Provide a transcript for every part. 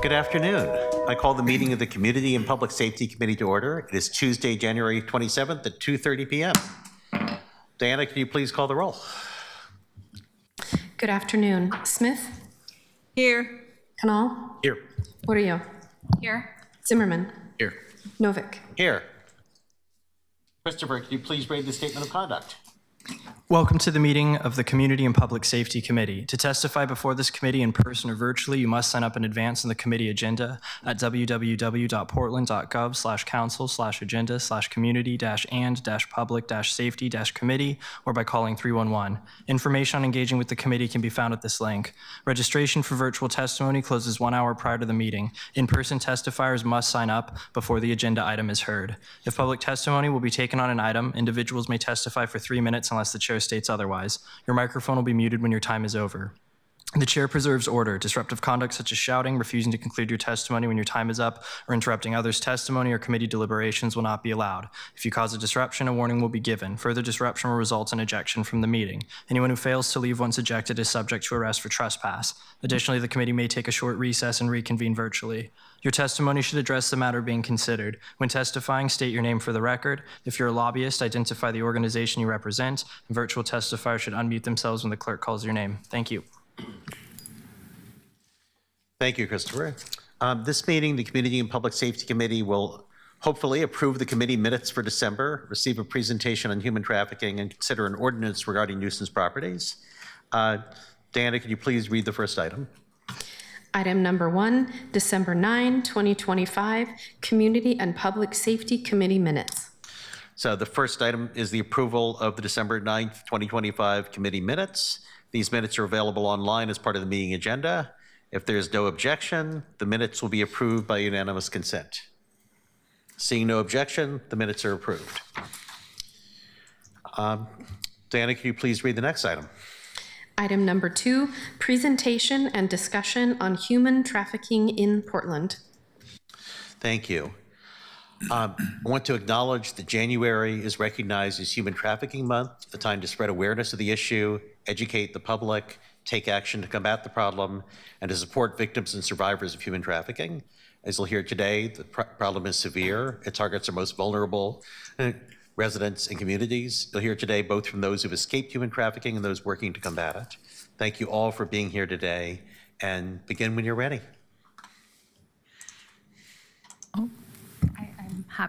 Good afternoon. I call the meeting of the Community and Public Safety Committee to order. It is Tuesday, January 27th at 2:30 p.m. Diana, can you please call the roll? Good afternoon. Smith? Here. Canal? Here. Murillo? Here. Zimmerman? Here. Novick? Here. Christopher, can you please read the statement of conduct? Welcome to the meeting of the Community and Public Safety Committee. To testify before this committee in person or virtually, you must sign up in advance on the committee agenda at www.portland.gov/council/agenda/community-and-public-safety-committee or by calling 311. Information on engaging with the committee can be found at this link. Registration for virtual testimony closes 1 hour prior to the meeting. In-person testifiers must sign up before the agenda item is heard. If public testimony will be taken on an item, individuals may testify for 3 minutes unless the chair states otherwise. Your microphone will be muted when your time is over. The chair preserves order. Disruptive conduct such as shouting, refusing to conclude your testimony when your time is up, or interrupting others' testimony or committee deliberations will not be allowed. If you cause a disruption, a warning will be given. Further disruption will result in ejection from the meeting. Anyone who fails to leave once ejected is subject to arrest for trespass. Additionally, the committee may take a short recess and reconvene virtually. Your testimony should address the matter being considered. When testifying, state your name for the record. If you're a lobbyist, identify the organization you represent. And virtual testifiers should unmute themselves when the clerk calls your name. Thank you. Thank you, Christopher. This meeting, the Community and Public Safety Committee will hopefully approve the committee minutes for December, receive a presentation on human trafficking, and consider an ordinance regarding nuisance properties. Diana, could you please read the first item? Item number 1, December 9, 2025, Community and Public Safety Committee minutes. So the first item is the approval of the December 9th, 2025 committee minutes. These minutes are available online as part of the meeting agenda. If there's no objection, the minutes will be approved by unanimous consent. Seeing no objection, the minutes are approved. Diana, can you please read the next item? Item number 2, Presentation and Discussion on Human Trafficking in Portland. Thank you. I want to acknowledge that January is recognized as Human Trafficking Month, a time to spread awareness of the issue, educate the public, take action to combat the problem, and to support victims and survivors of human trafficking. As you'll hear today, the problem is severe. It targets our most vulnerable residents and communities. You'll hear today both from those who've escaped human trafficking and those working to combat it. Thank you all for being here today, and begin when you're ready.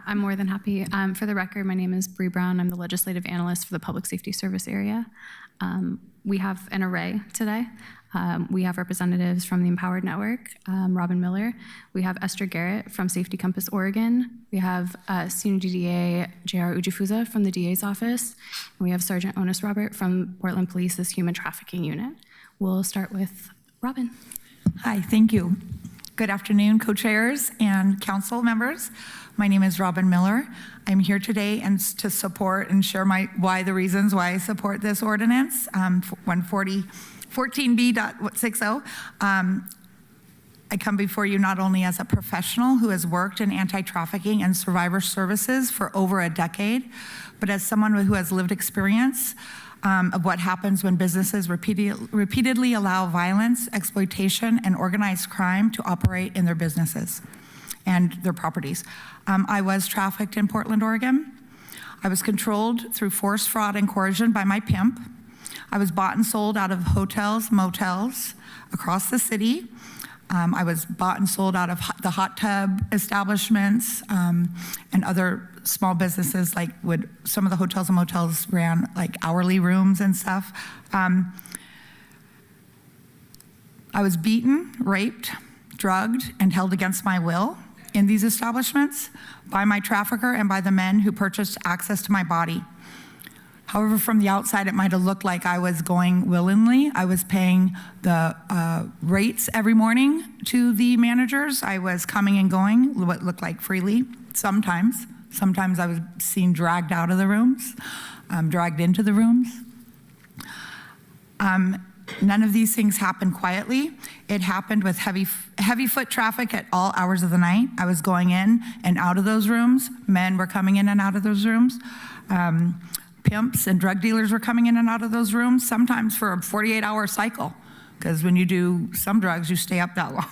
I'm more than happy. For the record, my name is Bree Brown. I'm the legislative analyst for the Public Safety Service area. We have an array today. We have representatives from the Empowered Network, Robin Miller. We have Esther Garrett from Safety Compass Oregon. We have Senior DDA J.R. Ujifuza from the DA's office. And we have Sergeant Onus Robert from Portland Police's Human Trafficking Unit. We'll start with Robin. Hi, thank you. Good afternoon, co-chairs and council members. My name is Robin Miller. I'm here today and to support and share the reasons why I support this ordinance, 14B.60. I come before you not only as a professional who has worked in anti-trafficking and survivor services for over a decade, but as someone who has lived experience of what happens when businesses repeatedly allow violence, exploitation, and organized crime to operate in their businesses and their properties. I was trafficked in Portland, Oregon. I was controlled through force, fraud, and coercion by my pimp. I was bought and sold out of hotels, motels across the city. I was bought and sold out of the hot tub establishments and other small businesses, like some of the hotels and motels ran like hourly rooms and stuff. I was beaten, raped, drugged, and held against my will in these establishments by my trafficker and by the men who purchased access to my body. However, from the outside, it might have looked like I was going willingly. I was paying the rates every morning to the managers. I was coming and going, what looked like freely, sometimes. Sometimes I was seen dragged out of the rooms, dragged into the rooms. None of these things happened quietly. It happened with heavy foot traffic at all hours of the night. I was going in and out of those rooms. Men were coming in and out of those rooms. Pimps and drug dealers were coming in and out of those rooms, sometimes for a 48-hour cycle, because when you do some drugs, you stay up that long.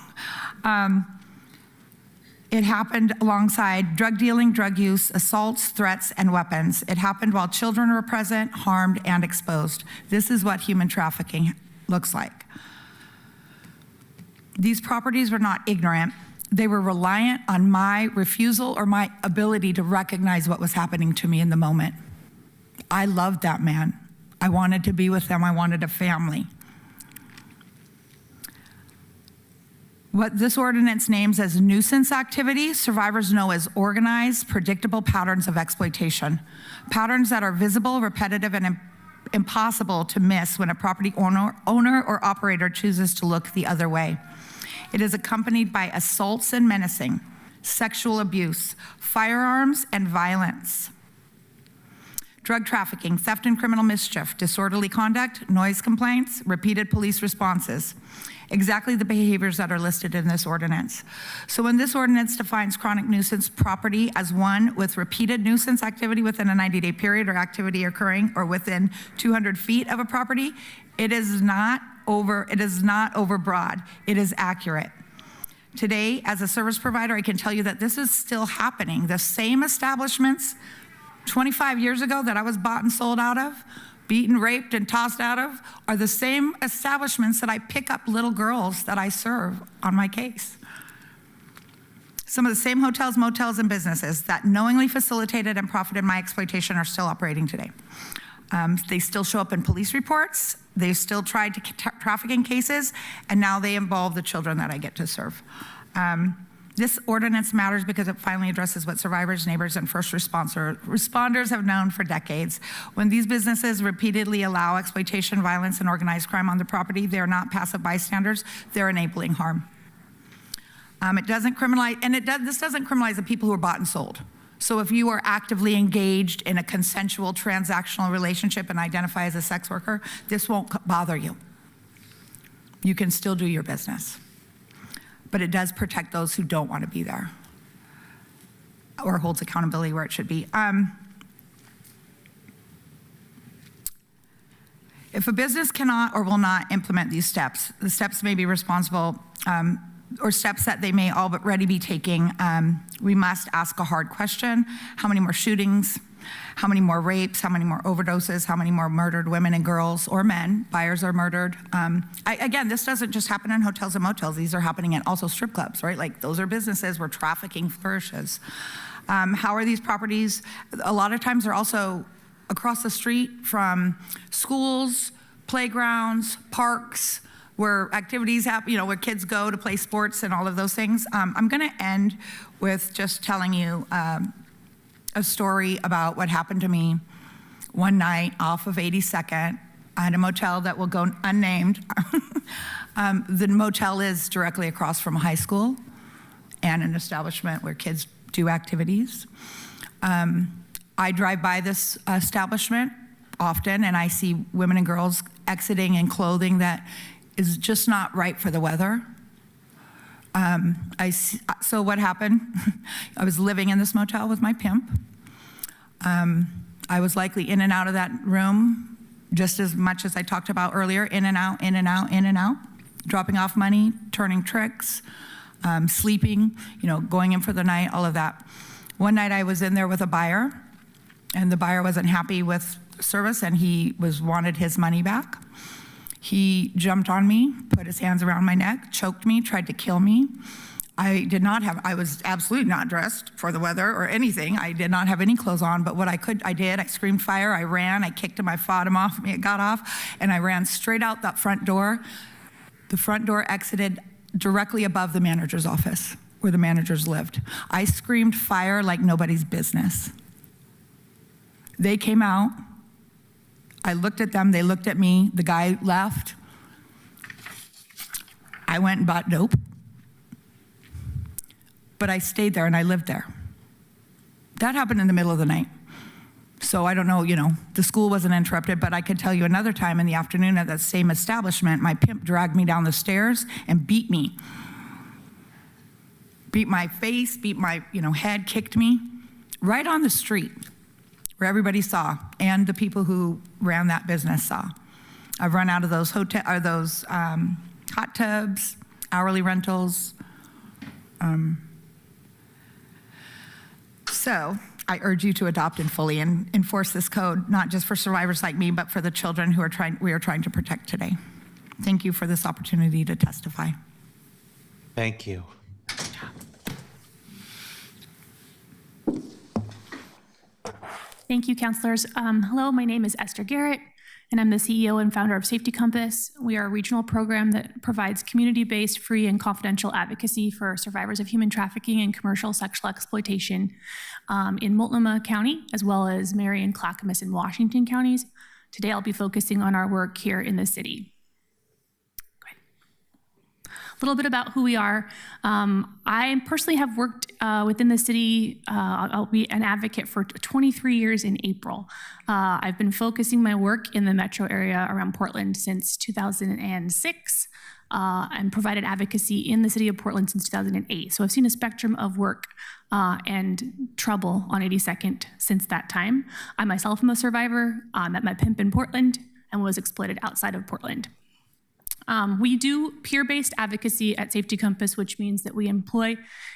It happened alongside drug dealing, drug use, assaults, threats, and weapons. It happened while children were present, harmed, and exposed. This is what human trafficking looks like. These properties were not ignorant. They were reliant on my refusal or my ability to recognize what was happening to me in the moment. I loved that man. I wanted to be with them. I wanted a family. What this ordinance names as nuisance activity, survivors know as organized, predictable patterns of exploitation. Patterns that are visible, repetitive, and impossible to miss when a property owner or operator chooses to look the other way. It is accompanied by assaults and menacing, sexual abuse, firearms, and violence. Drug trafficking, theft and criminal mischief, disorderly conduct, noise complaints, repeated police responses. Exactly the behaviors that are listed in this ordinance. So when this ordinance defines chronic nuisance property as one with repeated nuisance activity within a 90-day period or activity occurring or within 200 feet of a property, it is not overbroad, it is accurate. Today, as a service provider, I can tell you that this is still happening. The same establishments 25 years ago that I was bought and sold out of, beaten, raped, and tossed out of, are the same establishments that I pick up little girls that I serve on my case. Some of the same hotels, motels, and businesses that knowingly facilitated and profited my exploitation are still operating today. They still show up in police reports. They still tried to trafficking cases, and now they involve the children that I get to serve. This ordinance matters because it finally addresses what survivors, neighbors, and first responders have known for decades. When these businesses repeatedly allow exploitation, violence, and organized crime on the property, they're not passive bystanders, they're enabling harm. It doesn't criminalize, and this doesn't criminalize the people who are bought and sold. So if you are actively engaged in a consensual transactional relationship and identify as a sex worker, this won't bother you. You can still do your business. But it does protect those who don't want to be there or holds accountability where it should be. If a business cannot or will not implement these steps, the steps may be responsible or steps that they may already be taking, we must ask a hard question. How many more shootings? How many more rapes? How many more overdoses? How many more murdered women and girls or men? Buyers are murdered. Again, this doesn't just happen in hotels and motels. These are happening in also strip clubs, right? Like those are businesses where trafficking flourishes. How are these properties? A lot of times they're also across the street from schools, playgrounds, parks, where activities happen, where kids go to play sports and all of those things. I'm gonna end with just telling you a story about what happened to me one night off of 82nd at a motel that will go unnamed. The motel is directly across from a high school and an establishment where kids do activities. I drive by this establishment often and I see women and girls exiting in clothing that is just not right for the weather. So what happened? I was living in this motel with my pimp. I was likely in and out of that room just as much as I talked about earlier, in and out, in and out, in and out, dropping off money, turning tricks, sleeping, going in for the night, all of that. One night I was in there with a buyer and the buyer wasn't happy with service and he wanted his money back. He jumped on me, put his hands around my neck, choked me, tried to kill me. I was absolutely not dressed for the weather or anything. I did not have any clothes on, but what I did, I screamed fire, I ran, I kicked him, I fought him off, it got off, and I ran straight out that front door. The front door exited directly above the manager's office, where the managers lived. I screamed fire like nobody's business. They came out. I looked at them, they looked at me, the guy left. I went and bought dope. But I stayed there and I lived there. That happened in the middle of the night. So I don't know, the school wasn't interrupted, but I could tell you another time in the afternoon at that same establishment, my pimp dragged me down the stairs and beat me. Beat my face, beat my head, kicked me right on the street where everybody saw and the people who ran that business saw. I've run out of those hot tubs, hourly rentals. So I urge you to adopt and fully enforce this code, not just for survivors like me, but for the children we are trying to protect today. Thank you for this opportunity to testify. Thank you. Thank you, counselors. Hello, my name is Esther Garrett, and I'm the CEO and founder of Safety Compass. We are a regional program that provides community-based, free, and confidential advocacy for survivors of human trafficking and commercial sexual exploitation in Multnomah County, as well as Marion, Clackamas, and Washington counties. Today, I'll be focusing on our work here in the city. A little bit about who we are. I personally have worked within the city. I'll be an advocate for 23 years in April. I've been focusing my work in the metro area around Portland since 2006 and provided advocacy in the city of Portland since 2008. So I've seen a spectrum of work and trouble on 82nd since that time. I myself am a survivor. Met my pimp in Portland and was exploited outside of Portland. We do peer-based advocacy at Safety Compass, which means that we employ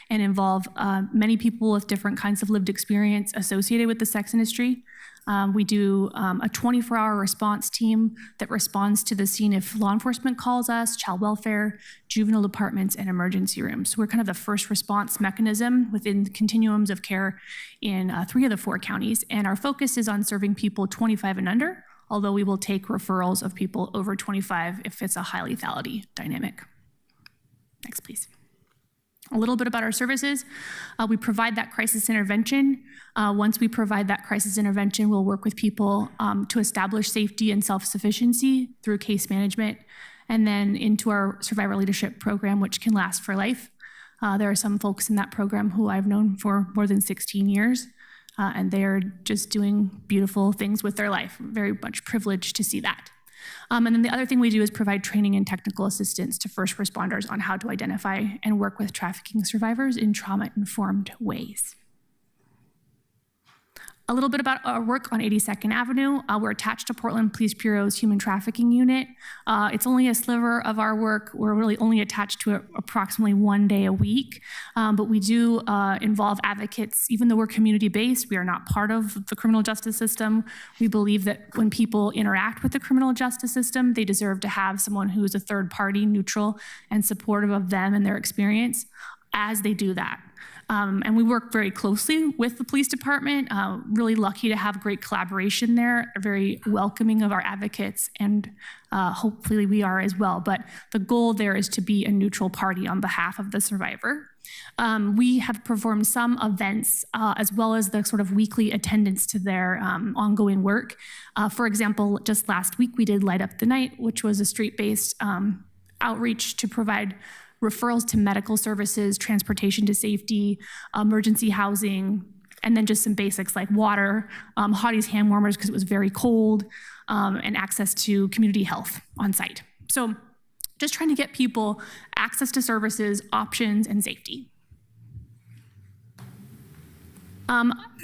and involve many people with different kinds of lived experience associated with the sex industry. We do a 24-hour response team that responds to the scene if law enforcement calls us, child welfare, juvenile departments, and emergency rooms. So we're kind of the first response mechanism within the continuums of care in 3 of the 4 counties. And our focus is on serving people 25 and under, although we will take referrals of people over 25 if it's a high lethality dynamic. Next, please. A little bit about our services. We provide that crisis intervention. Once we provide that crisis intervention, we'll work with people to establish safety and self-sufficiency through case management, and then into our survivor leadership program, which can last for life. There are some folks in that program who I've known for more than 16 years, and they are just doing beautiful things with their life. Very much privileged to see that. And then the other thing we do is provide training and technical assistance to first responders on how to identify and work with trafficking survivors in trauma-informed ways. A little bit about our work on 82nd Avenue. We're attached to Portland Police Bureau's Human Trafficking Unit. It's only a sliver of our work. We're really only attached to it approximately 1 day a week, but we do involve advocates. Even though we're community-based, we are not part of the criminal justice system. We believe that when people interact with the criminal justice system, they deserve to have someone who is a third party, neutral, and supportive of them and their experience as they do that. And we work very closely with the police department, really lucky to have great collaboration there, very welcoming of our advocates, and hopefully we are as well. But the goal there is to be a neutral party on behalf of the survivor. We have performed some events as well as the sort of weekly attendance to their ongoing work. For example, just last week we did Light Up the Night, which was a street-based outreach to provide referrals to medical services, transportation to safety, emergency housing, and then just some basics like water, Hotties hand warmers because it was very cold, and access to community health on site. So just trying to get people access to services, options, and safety.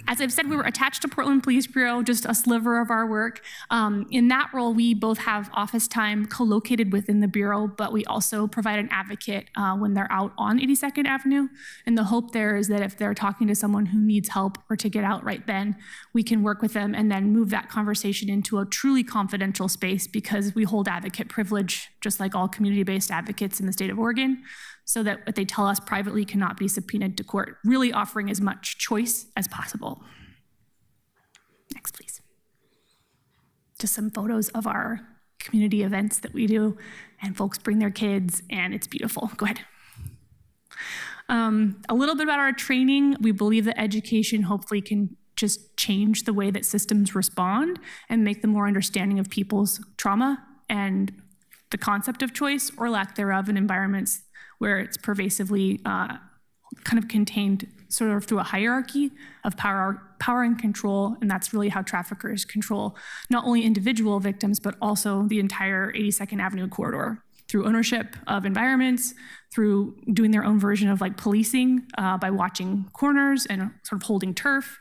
As I've said, we were attached to Portland Police Bureau, just a sliver of our work. In that role, we both have office time co-located within the Bureau, but we also provide an advocate when they're out on 82nd Avenue. And the hope there is that if they're talking to someone who needs help or to get out right then, we can work with them and then move that conversation into a truly confidential space, because we hold advocate privilege, just like all community-based advocates in the state of Oregon, so that what they tell us privately cannot be subpoenaed to court, really offering as much choice as possible. Next, please. Just some photos of our community events that we do, and folks bring their kids, and it's beautiful. Go ahead. A little bit about our training. We believe that education hopefully can just change the way that systems respond and make them more understanding of people's trauma and the concept of choice or lack thereof in environments where it's pervasively kind of contained sort of through a hierarchy of power and control, and that's really how traffickers control not only individual victims, but also the entire 82nd Avenue corridor, through ownership of environments, through doing their own version of like policing by watching corners and sort of holding turf.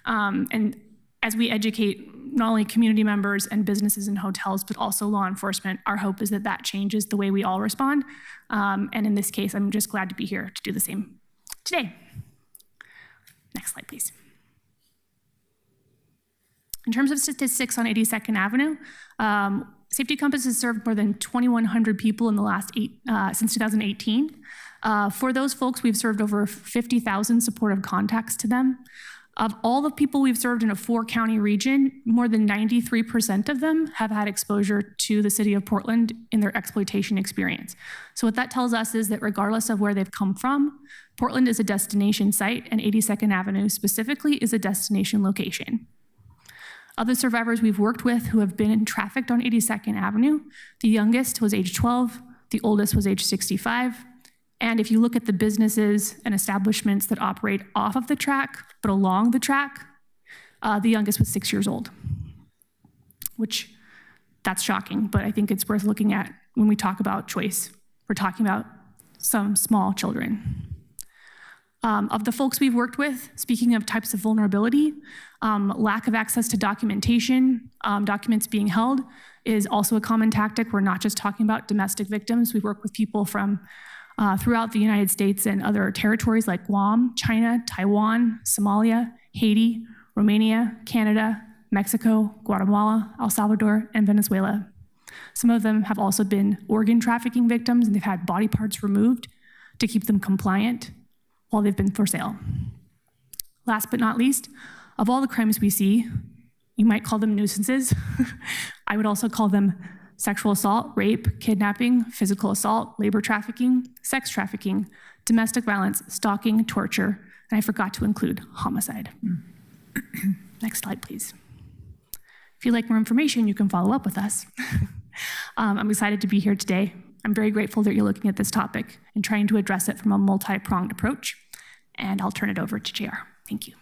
And as we educate not only community members and businesses and hotels, but also law enforcement, our hope is that that changes the way we all respond. And in this case, I'm just glad to be here to do the same today. Next slide, please. In terms of statistics on 82nd Avenue, Safety Compass has served more than 2,100 people in the last since 2018. For those folks, we've served over 50,000 supportive contacts to them. Of all the people we've served in a 4-county region, more than 93% of them have had exposure to the city of Portland in their exploitation experience. So what that tells us is that regardless of where they've come from, Portland is a destination site, and 82nd Avenue specifically is a destination location. Of the survivors we've worked with who have been trafficked on 82nd Avenue, the youngest was age 12, the oldest was age 65. And if you look at the businesses and establishments that operate off of the track, but along the track, the youngest was 6 years old, which that's shocking, but I think it's worth looking at when we talk about choice. We're talking about some small children. Of the folks we've worked with, speaking of types of vulnerability, lack of access to documentation, documents being held is also a common tactic. We're not just talking about domestic victims. We work with people from throughout the United States and other territories like Guam, China, Taiwan, Somalia, Haiti, Romania, Canada, Mexico, Guatemala, El Salvador, and Venezuela. Some of them have also been organ trafficking victims, and they've had body parts removed to keep them compliant while they've been for sale. Last but not least, of all the crimes we see, you might call them nuisances. I would also call them sexual assault, rape, kidnapping, physical assault, labor trafficking, sex trafficking, domestic violence, stalking, torture, and I forgot to include homicide. Next slide, please. If you'd like more information, you can follow up with us. I'm excited to be here today. I'm very grateful that you're looking at this topic and trying to address it from a multi-pronged approach. And I'll turn it over to JR. Thank you.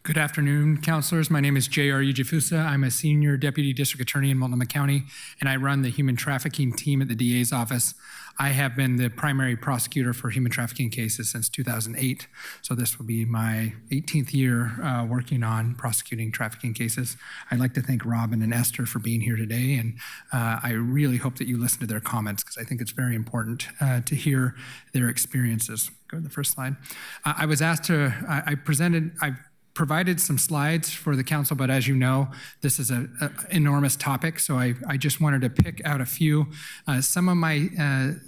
Good afternoon, councilors. My name is J.R. Ujifusa. I'm a senior deputy district attorney in Multnomah County, and I run the human trafficking team at the DA's office. I have been the primary prosecutor for human trafficking cases since 2008, so this will be my 18th year working on prosecuting trafficking cases. I'd like to thank Robin and Esther for being here today, and I really hope that you listen to their comments because I think it's very important to hear their experiences. Go to the first slide. I was asked to, I've provided some slides for the council, but as you know, this is an enormous topic, so I just wanted to pick out a few. Some of my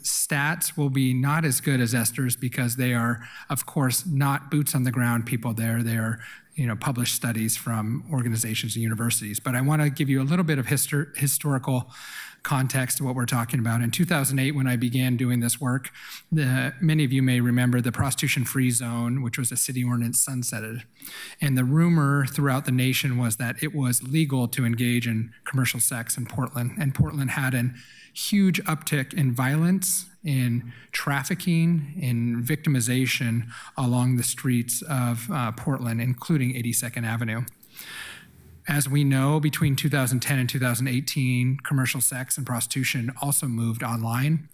stats will be not as good as Esther's because they are, of course, not boots on the ground people there. They are published studies from organizations and universities. But I want to give you a little bit of historical context to what we're talking about. In 2008, when I began doing this work, many of you may remember the prostitution-free zone, which was a city ordinance, sunsetted. And the rumor throughout the nation was that it was legal to engage in commercial sex in Portland. And Portland had a huge uptick in violence, in trafficking, in victimization along the streets of Portland, including 82nd Avenue. As we know, between 2010 and 2018, commercial sex and prostitution also moved online,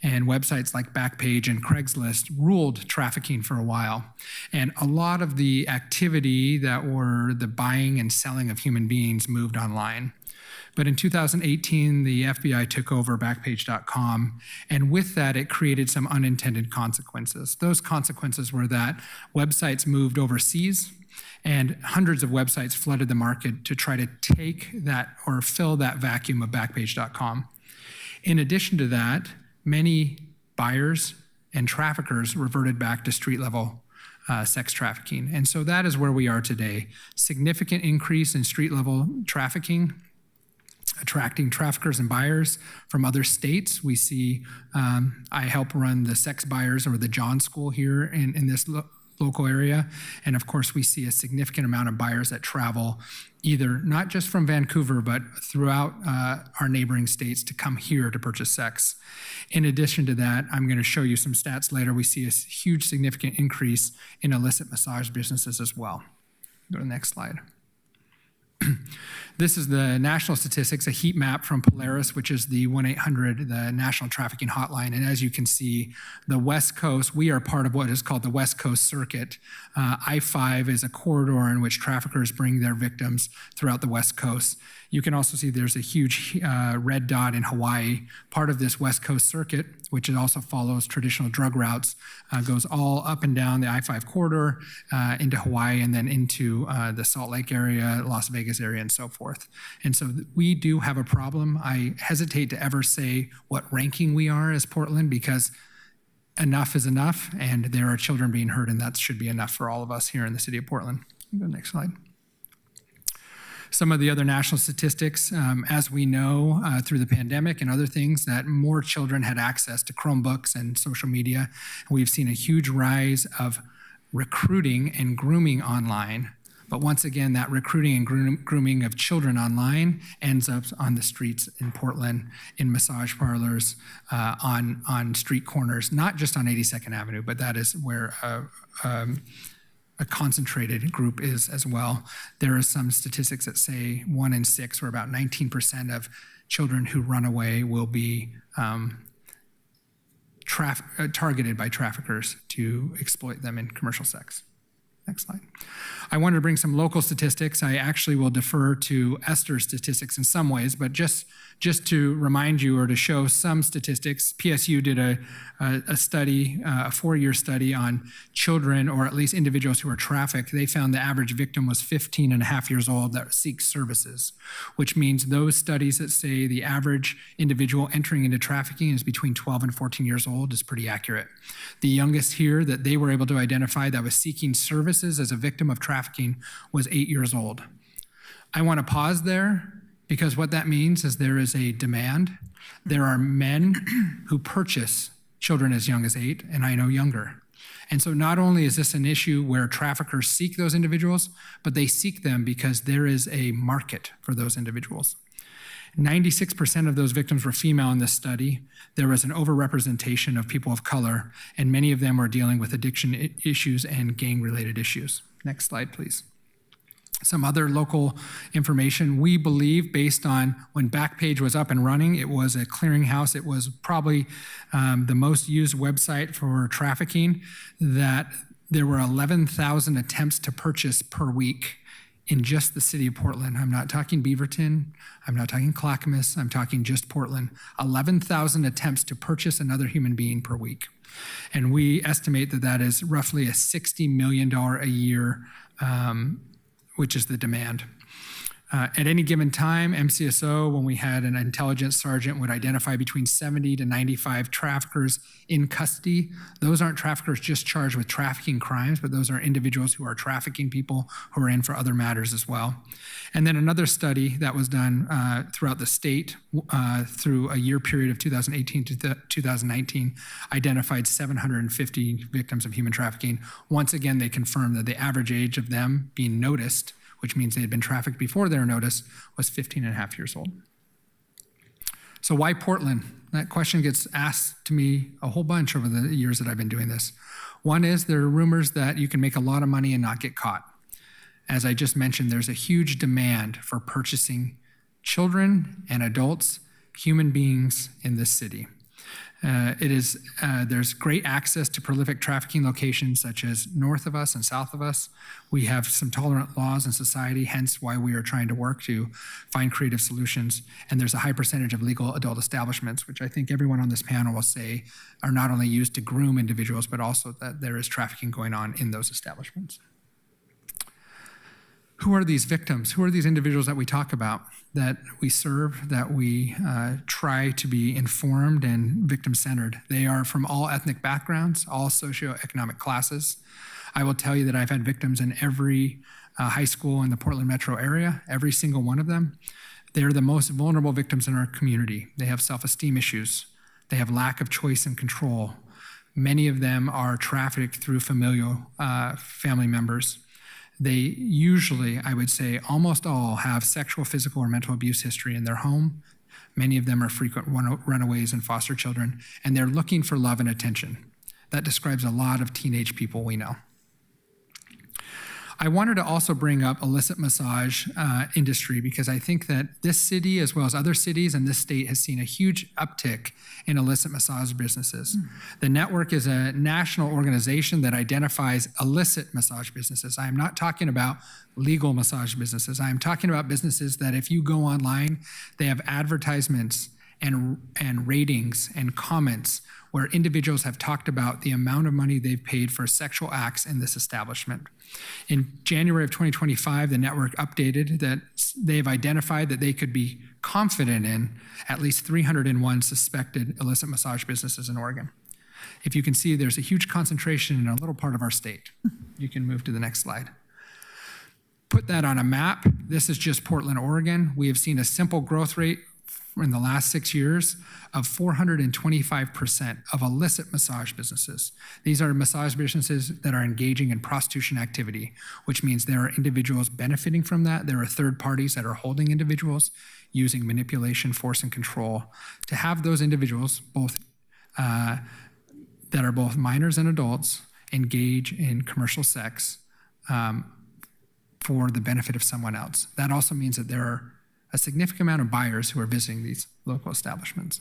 and websites like Backpage and Craigslist ruled trafficking for a while. And a lot of the activity that were the buying and selling of human beings moved online. But in 2018, the FBI took over Backpage.com, and with that, it created some unintended consequences. Those consequences were that websites moved overseas, and hundreds of websites flooded the market to try to take that or fill that vacuum of Backpage.com. In addition to that, many buyers and traffickers reverted back to street-level sex trafficking. And so that is where we are today. Significant increase in street-level trafficking, attracting traffickers and buyers from other states. We see, I help run the sex buyers or the John School here in this local area. And of course, we see a significant amount of buyers that travel either not just from Vancouver, but throughout our neighboring states to come here to purchase sex. In addition to that, I'm going to show you some stats later. We see a huge significant increase in illicit massage businesses as well. Go to the next slide. This is the national statistics, a heat map from Polaris, which is the 1-800, the national trafficking hotline. And as you can see, the West Coast, we are part of what is called the West Coast Circuit. I-5 is a corridor in which traffickers bring their victims throughout the West Coast. You can also see there's a huge red dot in Hawaii. Part of this West Coast Circuit, which also follows traditional drug routes, goes all up and down the I-5 corridor into Hawaii and then into the Salt Lake area, Las Vegas area, and so forth. And so we do have a problem. I hesitate to ever say what ranking we are as Portland because enough is enough, and there are children being hurt, and that should be enough for all of us here in the city of Portland. Go to the next slide. Some of the other national statistics, as we know through the pandemic and other things, that more children had access to Chromebooks and social media. We've seen a huge rise of recruiting and grooming online. But once again, that recruiting and grooming of children online ends up on the streets in Portland, in massage parlors, on street corners, not just on 82nd Avenue, but that is where a concentrated group is as well. There are some statistics that say 1 in 6, or about 19% of children who run away will be targeted by traffickers to exploit them in commercial sex. Next slide. I wanted to bring some local statistics. I actually will defer to Esther's statistics in some ways, but just to remind you or to show some statistics, PSU did a study, a 4-year study on children, or at least individuals who were trafficked. They found the average victim was 15 and a half years old that seeks services, which means those studies that say the average individual entering into trafficking is between 12 and 14 years old is pretty accurate. The youngest here that they were able to identify that was seeking services as a victim of trafficking was 8 years old. I want to pause there because what that means is there is a demand. There are men who purchase children as young as 8, and I know younger. And so not only is this an issue where traffickers seek those individuals, but they seek them because there is a market for those individuals. 96% of those victims were female in this study. There was an overrepresentation of people of color, and many of them were dealing with addiction issues and gang-related issues. Next slide, please. Some other local information. We believe, based on when Backpage was up and running, it was a clearinghouse. It was probably the most used website for trafficking, that there were 11,000 attempts to purchase per week in just the city of Portland. I'm not talking Beaverton, I'm not talking Clackamas, I'm talking just Portland. 11,000 attempts to purchase another human being per week. And we estimate that that is roughly a $60 million a year, which is the demand. At any given time, MCSO, when we had an intelligence sergeant, would identify between 70 to 95 traffickers in custody. Those aren't traffickers just charged with trafficking crimes, but those are individuals who are trafficking people who are in for other matters as well. And then another study that was done throughout the state through a year period of 2018 to 2019 identified 750 victims of human trafficking. Once again, they confirmed that the average age of them being noticed, which means they had been trafficked before they were noticed, was 15 and a half years old. So why Portland? That question gets asked to me a whole bunch over the years that I've been doing this. One is there are rumors that you can make a lot of money and not get caught. As I just mentioned, there's a huge demand for purchasing children and adults, human beings in this city. There's great access to prolific trafficking locations such as north of us and south of us. We have some tolerant laws in society, hence why we are trying to work to find creative solutions. And there's a high percentage of legal adult establishments, which I think everyone on this panel will say are not only used to groom individuals, but also that there is trafficking going on in those establishments. Who are these victims? Who are these individuals that we talk about, that we serve, that we try to be informed and victim-centered? They are from all ethnic backgrounds, all socioeconomic classes. I will tell you that I've had victims in every high school in the Portland metro area, every single one of them. They're the most vulnerable victims in our community. They have self-esteem issues. They have lack of choice and control. Many of them are trafficked through familial family members. They usually, I would say almost all, have sexual, physical, or mental abuse history in their home. Many of them are frequent runaways and foster children, and they're looking for love and attention. That describes a lot of teenage people we know. I wanted to also bring up illicit massage industry because I think that this city, as well as other cities in this state, has seen a huge uptick in illicit massage businesses. The network is a national organization that identifies illicit massage businesses. I am not talking about legal massage businesses. I am talking about businesses that if you go online, they have advertisements and ratings and comments where individuals have talked about the amount of money they've paid for sexual acts in this establishment. In January of 2025, the network updated that they've identified that they could be confident in at least 301 suspected illicit massage businesses in Oregon. If you can see, there's a huge concentration in a little part of our state. You can move to the next slide. Put that on a map. This is just Portland, Oregon. We have seen a simple growth rate in the last 6 years of 425% of illicit massage businesses. These are massage businesses that are engaging in prostitution activity, which means there are individuals benefiting from that. There are third parties that are holding individuals using manipulation, force, and control to have those individuals, both that are both minors and adults, engage in commercial sex for the benefit of someone else. That also means that there are a significant amount of buyers who are visiting these local establishments.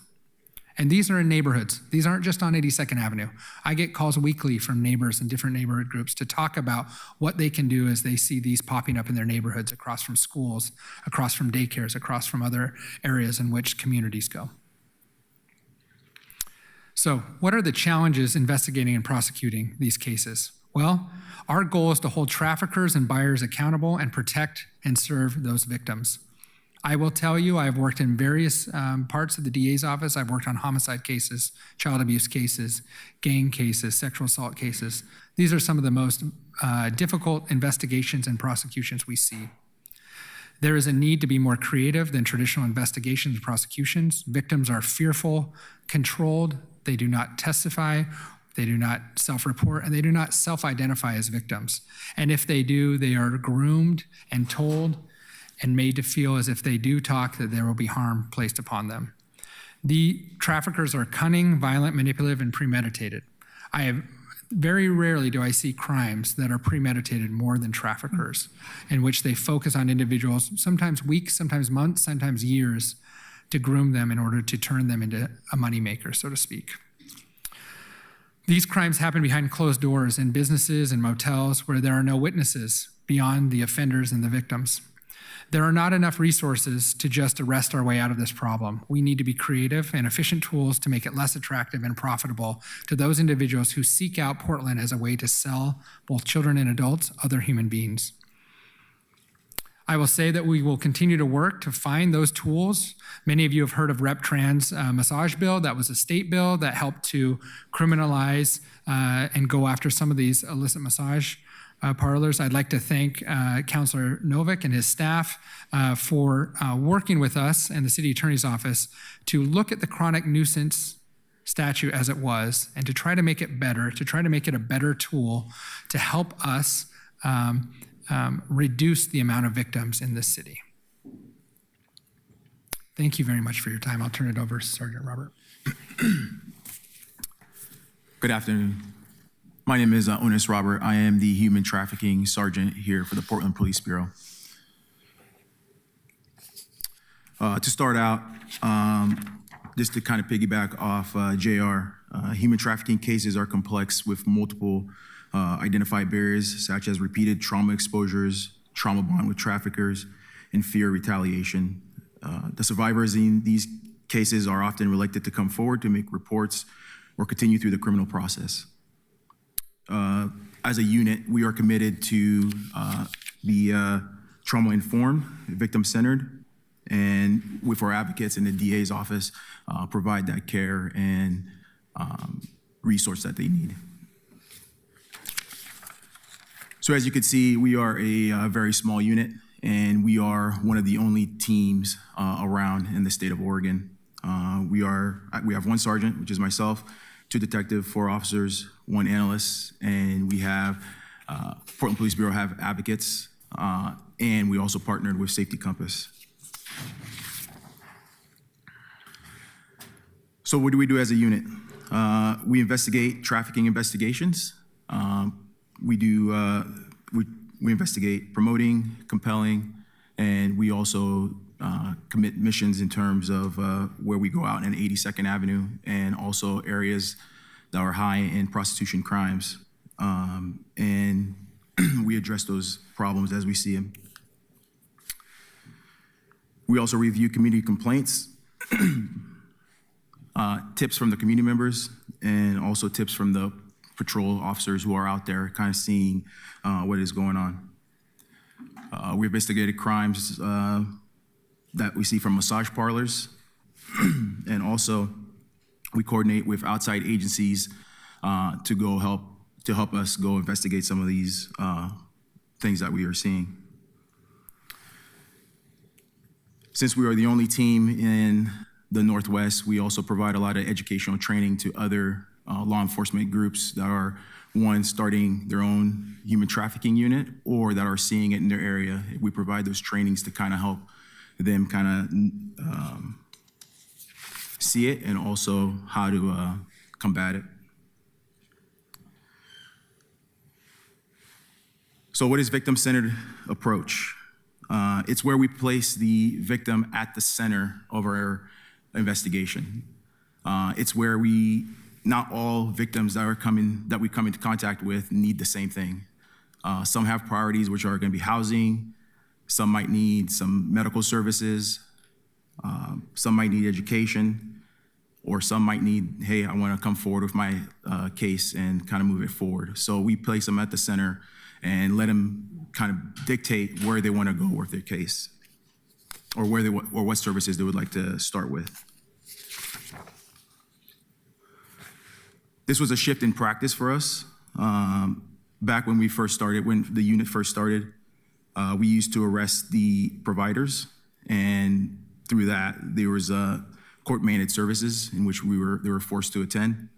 And these are in neighborhoods. These aren't just on 82nd Avenue. I get calls weekly from neighbors in different neighborhood groups to talk about what they can do as they see these popping up in their neighborhoods, across from schools, across from daycares, across from other areas in which communities go. So, what are the challenges investigating and prosecuting these cases? Well, our goal is to hold traffickers and buyers accountable and protect and serve those victims. I will tell you, I've worked in various parts of the DA's office. I've worked on homicide cases, child abuse cases, gang cases, sexual assault cases. These are some of the most difficult investigations and prosecutions we see. There is a need to be more creative than traditional investigations and prosecutions. Victims are fearful, controlled, they do not testify, they do not self-report, and they do not self-identify as victims. And if they do, they are groomed and told and made to feel as if they do talk, that there will be harm placed upon them. The traffickers are cunning, violent, manipulative, and premeditated. Very rarely do I see crimes that are premeditated more than traffickers, in which they focus on individuals, sometimes weeks, sometimes months, sometimes years, to groom them in order to turn them into a moneymaker, so to speak. These crimes happen behind closed doors in businesses and motels where there are no witnesses beyond the offenders and the victims. There are not enough resources to just arrest our way out of this problem. We need to be creative and efficient tools to make it less attractive and profitable to those individuals who seek out Portland as a way to sell both children and adults, other human beings. I will say that we will continue to work to find those tools. Many of you have heard of Rep Trans massage bill. That was a state bill that helped to criminalize and go after some of these illicit massage parlors. I'd like to thank Councilor Novick and his staff for working with us and the City Attorney's Office to look at the chronic nuisance statute as it was and to try to make it better, to try to make it a better tool to help us reduce the amount of victims in this city. Thank you very much for your time. I'll turn it over to Sergeant Robert. Good afternoon. My name is Onis Robert. I am the Human Trafficking Sergeant here for the Portland Police Bureau. To start out, just to kind of piggyback off JR, human trafficking cases are complex with multiple identified barriers such as repeated trauma exposures, trauma bond with traffickers, and fear of retaliation. The survivors in these cases are often reluctant to come forward to make reports or continue through the criminal process. As a unit, we are committed to be trauma-informed, victim-centered, and with our advocates in the DA's office, provide that care and resource that they need. So as you can see, we are a very small unit, and we are one of the only teams around in the state of Oregon. We have one sergeant, which is myself, 2 detectives, 4 officers, 1 analyst, and we have Portland Police Bureau have advocates, and we also partnered with Safety Compass. So what do we do as a unit? We investigate trafficking investigations. We investigate promoting, compelling, and we also commit missions in terms of where we go out in 82nd Avenue and also areas that are high in prostitution crimes. And we address those problems as we see them. We also review community complaints, tips from the community members, and also tips from the patrol officers who are out there kind of seeing what is going on. We investigated crimes that we see from massage parlors, and also we coordinate with outside agencies to help us go investigate some of these things that we are seeing. Since we are the only team in the Northwest, we also provide a lot of educational training to other law enforcement groups that are, one, starting their own human trafficking unit or that are seeing it in their area. We provide those trainings to kind of help them kind of see it and also how to combat it. So what is victim-centered approach? It's where we place the victim at the center of our investigation. It's where not all victims that we come into contact with need the same thing. Some have priorities, which are going to be housing. Some might need some medical services. Some might need education, or some might need, hey, I want to come forward with my case and kind of move it forward. So we place them at the center and let them kind of dictate where they want to go with their case, or what services they would like to start with. This was a shift in practice for us. Back when the unit first started, we used to arrest the providers, and through that, there was court-mandated services in which they were forced to attend.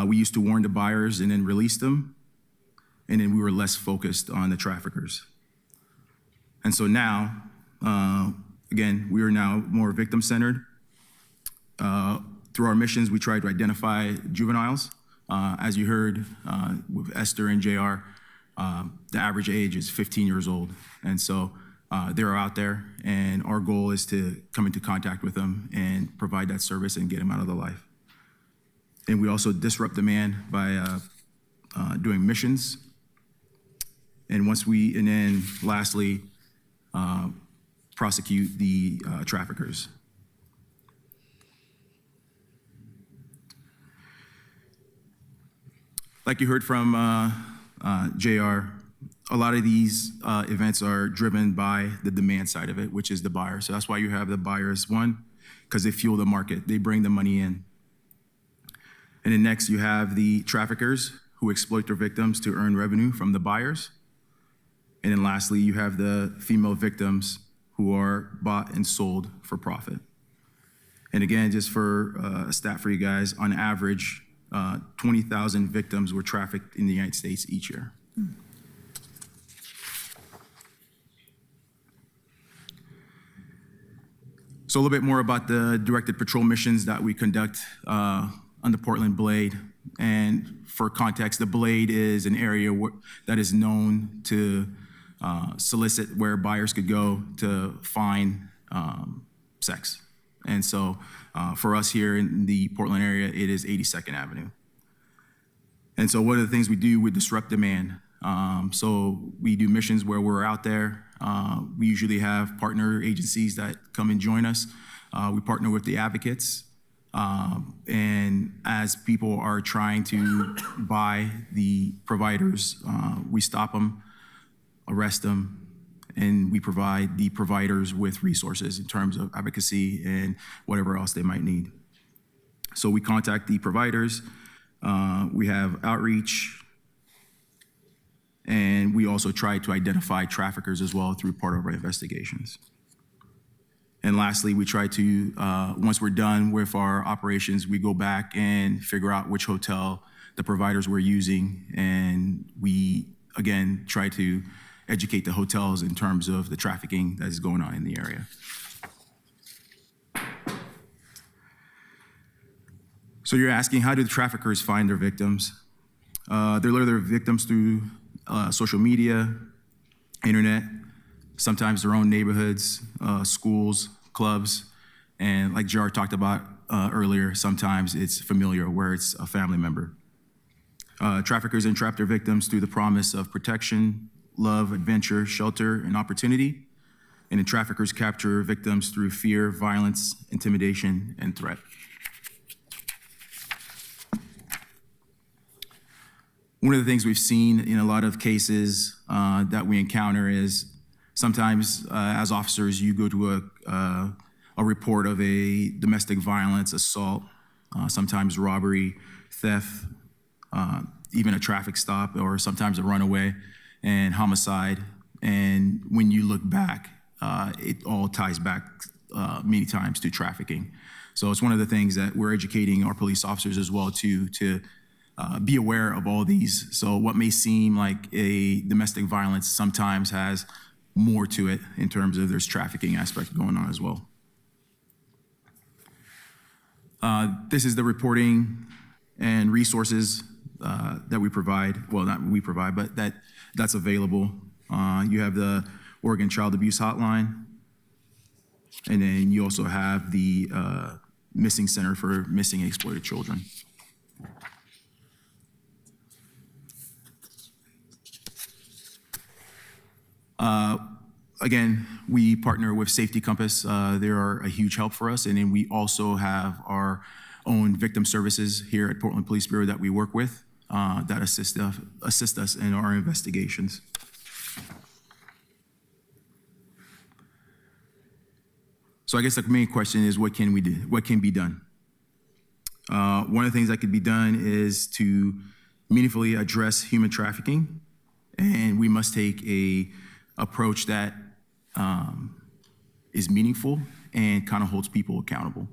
We used to warn the buyers and then release them, and then we were less focused on the traffickers. And so now, again, we are now more victim-centered. Through our missions, we try to identify juveniles. As you heard with Esther and JR, the average age is 15 years old. And so they're out there, and our goal is to come into contact with them and provide that service and get them out of the life. And we also disrupt demand by doing missions. And then lastly, prosecute the traffickers. Like you heard from JR, a lot of these events are driven by the demand side of it, which is the buyer. So that's why you have the buyers, one, because they fuel the market. They bring the money in. And then next, you have the traffickers who exploit their victims to earn revenue from the buyers. And then lastly, you have the female victims who are bought and sold for profit. And again, just for a stat for you guys, on average, 20,000 victims were trafficked in the United States each year. So a little bit more about the directed patrol missions that we conduct on the Portland Blade. And for context, the Blade is an area that is known to solicit where buyers could go to find sex. And so for us here in the Portland area, it is 82nd Avenue. And so one of the things we do, we disrupt demand. So we do missions where we're out there. We usually have partner agencies that come and join us. We partner with the advocates. And as people are trying to buy the providers, we stop them, arrest them, and we provide the providers with resources in terms of advocacy and whatever else they might need. So we contact the providers, we have outreach, and we also try to identify traffickers as well through part of our investigations. And lastly, we try to, once we're done with our operations, we go back and figure out which hotel the providers were using, and we, again, try to educate the hotels in terms of the trafficking that is going on in the area. So you're asking, how do the traffickers find their victims? They lure their victims through social media, internet, sometimes their own neighborhoods, schools, clubs, and like Jar talked about earlier, sometimes it's familiar, where it's a family member. Traffickers entrap their victims through the promise of protection, love, adventure, shelter, and opportunity. And the traffickers capture victims through fear, violence, intimidation, and threat. One of the things we've seen in a lot of cases that we encounter is sometimes as officers, you go to a report of a domestic violence, assault, sometimes robbery, theft, even a traffic stop, or sometimes a runaway and homicide. And when you look back, it all ties back many times to trafficking. So it's one of the things that we're educating our police officers as well to be aware of all these. So what may seem like a domestic violence sometimes has more to it in terms of there's trafficking aspect going on as well. This is the reporting and resources that we provide. Well, not we provide, but that's available. You have the Oregon Child Abuse Hotline, and then you also have the missing center for missing and exploited children. Again, we partner with Safety Compass. They are a huge help for us. And then we also have our own victim services here at Portland Police Bureau that we work with that assist us in our investigations. So I guess the main question is, what can we do? What can be done? One of the things that could be done is to meaningfully address human trafficking, and we must take a approach that is meaningful and kind of holds people accountable.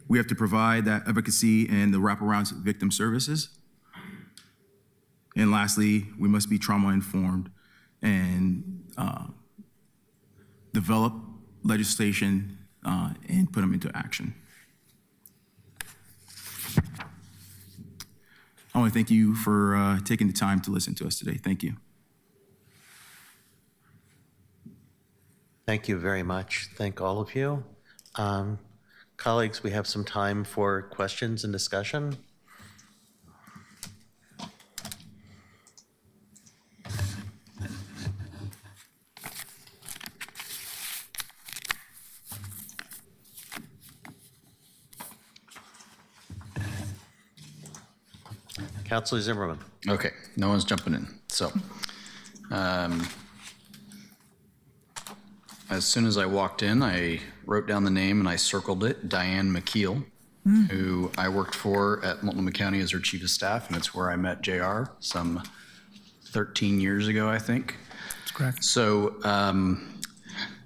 We have to provide that advocacy and the wraparound victim services. And lastly, we must be trauma informed and develop legislation and put them into action. I want to thank you for taking the time to listen to us today. Thank you. Thank you very much. Thank all of you. Colleagues, we have some time for questions and discussion. Councilor Zimmerman. Okay, no one's jumping in. So, as soon as I walked in, I wrote down the name and I circled it, Diane McKeel, who I worked for at Multnomah County as her chief of staff, and it's where I met JR some 13 years ago, I think. That's correct. So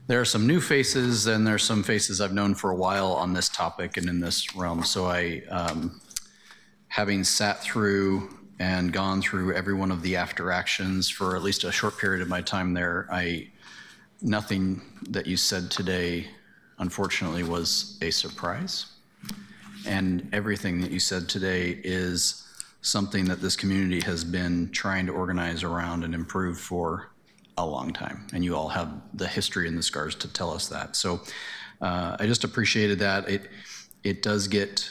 there are some new faces and there are some faces I've known for a while on this topic and in this realm. So I, having sat through and gone through every one of the after actions for at least a short period of my time there, nothing that you said today, unfortunately, was a surprise. And everything that you said today is something that this community has been trying to organize around and improve for a long time. And you all have the history and the scars to tell us that. So I just appreciated that. It does get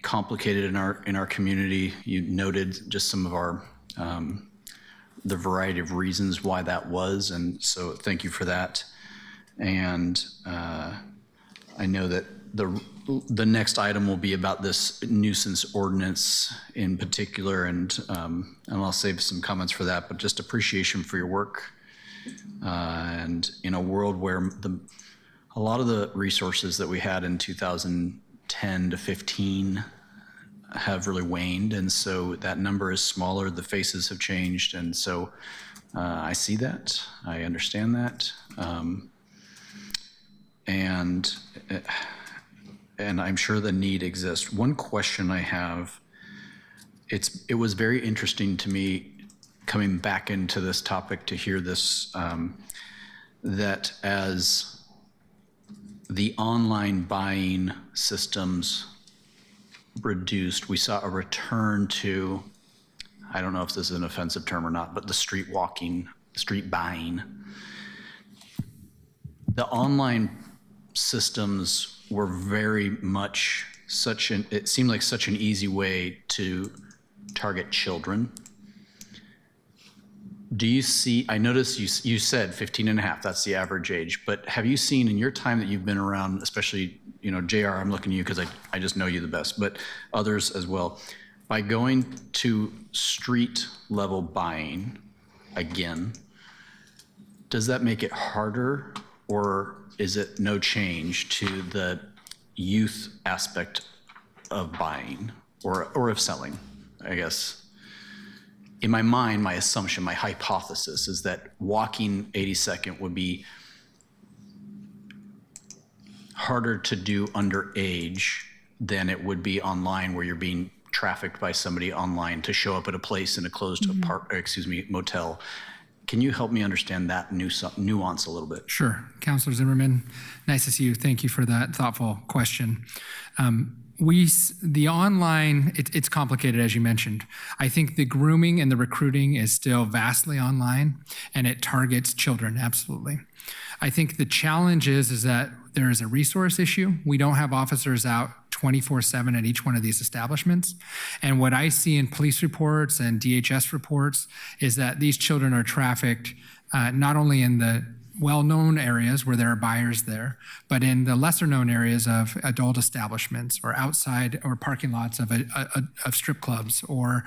complicated in our community. You noted just some of our the variety of reasons why that was, and so thank you for that. And I know that the next item will be about this nuisance ordinance in particular, and I'll save some comments for that, but just appreciation for your work. And in a world where a lot of the resources that we had in 2010 to 15 have really waned, and so that number is smaller, the faces have changed, and so I see that, I understand that, and I'm sure the need exists. One question I have, it was very interesting to me coming back into this topic to hear this, that as the online buying systems reduced, we saw a return to, I don't know if this is an offensive term or not, but the street walking, street buying. The online systems were very much it seemed like such an easy way to target children. Do you see, I noticed you said 15 and a half, that's the average age, but have you seen in your time that you've been around, especially, JR, I'm looking at you because I just know you the best, but others as well, by going to street level buying again, does that make it harder, or is it no change to the youth aspect of buying or of selling, I guess? In my mind, my assumption, my hypothesis is that walking 82nd would be harder to do underage than it would be online, where you're being trafficked by somebody online to show up at a place in a closed motel. Can you help me understand that nuance a little bit? Sure. Councilor Zimmerman, nice to see you. Thank you for that thoughtful question. The online, it's complicated, as you mentioned. I think the grooming and the recruiting is still vastly online, and it targets children, absolutely. I think the challenge is that there is a resource issue. We don't have officers out 24/7 at each one of these establishments. And what I see in police reports and DHS reports is that these children are trafficked not only in the well-known areas where there are buyers there, but in the lesser-known areas of adult establishments or outside or parking lots of strip clubs, or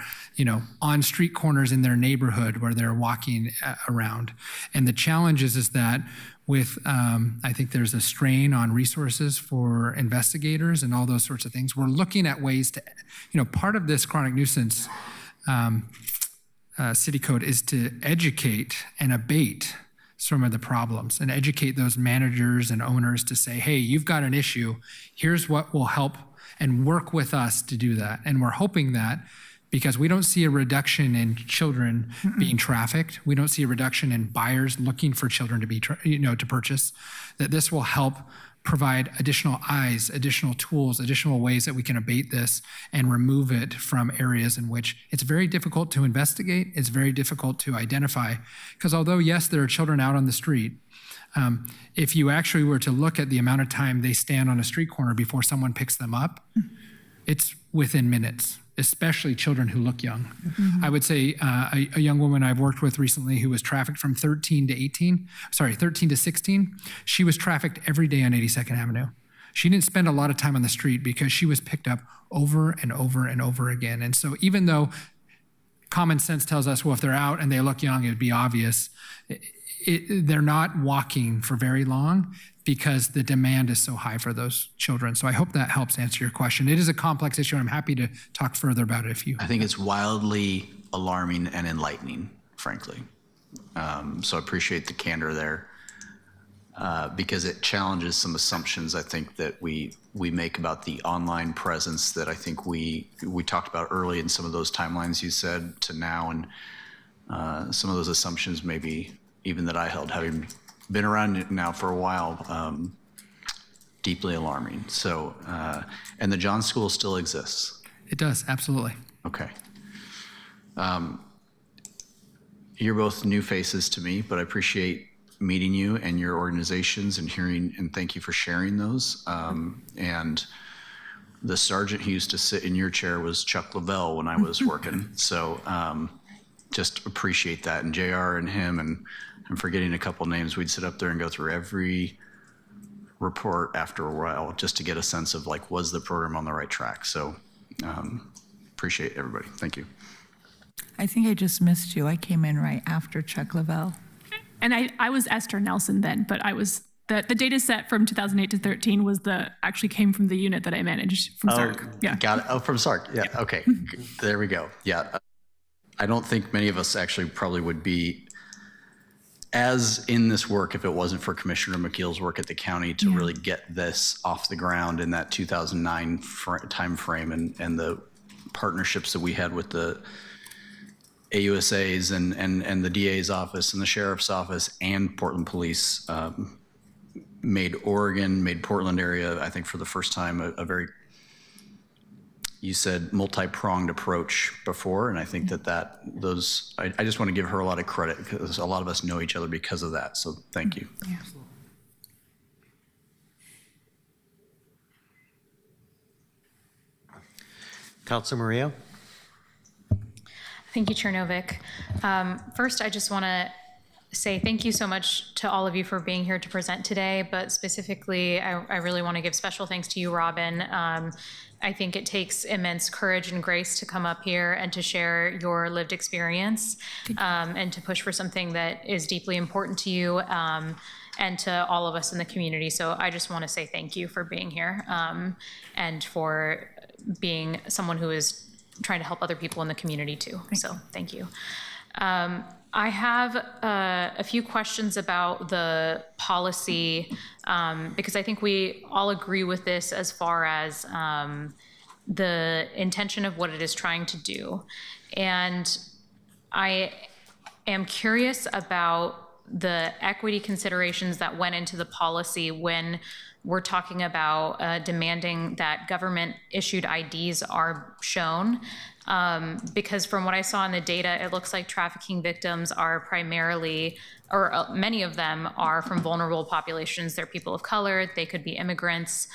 on street corners in their neighborhood where they're walking around. And the challenge is that with I think there's a strain on resources for investigators and all those sorts of things. We're looking at ways to, part of this chronic nuisance city code is to educate and abate some of the problems and educate those managers and owners to say, hey, you've got an issue. Here's what will help, and work with us to do that. And we're hoping that because we don't see a reduction in children being trafficked, we don't see a reduction in buyers looking for children to be, to purchase, that this will help provide additional eyes, additional tools, additional ways that we can abate this and remove it from areas in which it's very difficult to investigate, it's very difficult to identify. Because although, yes, there are children out on the street, if you actually were to look at the amount of time they stand on a street corner before someone picks them up, it's within minutes, especially children who look young. I would say a young woman I've worked with recently who was trafficked from 13 to 16, she was trafficked every day on 82nd Avenue. She didn't spend a lot of time on the street because she was picked up over and over and over again. And so even though common sense tells us, well, if they're out and they look young, it would be obvious, they're not walking for very long because the demand is so high for those children. So I hope that helps answer your question. It is a complex issue, and I'm happy to talk further about it if you... I think it's wildly alarming and enlightening, frankly. So I appreciate the candor there because it challenges some assumptions I think that we make about the online presence that I think we talked about early in some of those timelines you said to now, and some of those assumptions maybe even that I held, having been around it now for a while, deeply alarming. So, and the John School still exists? It does, absolutely. Okay. You're both new faces to me, but I appreciate meeting you and your organizations and hearing, and thank you for sharing those. And the sergeant who used to sit in your chair was Chuck Lavelle when I was working. So just appreciate that. And JR and him, and I'm forgetting a couple names, we'd sit up there and go through every report after a while just to get a sense of like, was the program on the right track? So appreciate everybody. Thank you. I think I just missed you. I came in right after Chuck Lavelle. And I was Esther Nelson then, but I was the data set from 2008 to 13 was actually came from the unit that I managed from SARC. Yeah. Got it. Oh, from SARC. Yeah. Okay. There we go. Yeah. I don't think many of us actually probably would be as in this work if it wasn't for Commissioner McKeel's work at the county to really get this off the ground in that 2009 timeframe, and the partnerships that we had with the AUSAs and the DA's office and the sheriff's office and Portland Police made Portland area, I think for the first time, a very, you said multi-pronged approach before, and I think those, I just want to give her a lot of credit because a lot of us know each other because of that, so thank you. Yeah. Councilor Murillo? Thank you, Chair Novick. First, I just want to say thank you so much to all of you for being here to present today, but specifically, I really want to give special thanks to you, Robin. I think it takes immense courage and grace to come up here and to share your lived experience and to push for something that is deeply important to you and to all of us in the community. So I just want to say thank you for being here and for being someone who is trying to help other people in the community too. So thank you. I have a few questions about the policy because I think we all agree with this as far as the intention of what it is trying to do. And I am curious about the equity considerations that went into the policy when we're talking about demanding that government-issued IDs are shown. Because from what I saw in the data, it looks like trafficking victims are primarily, or many of them are from vulnerable populations. They're people of color, they could be immigrants.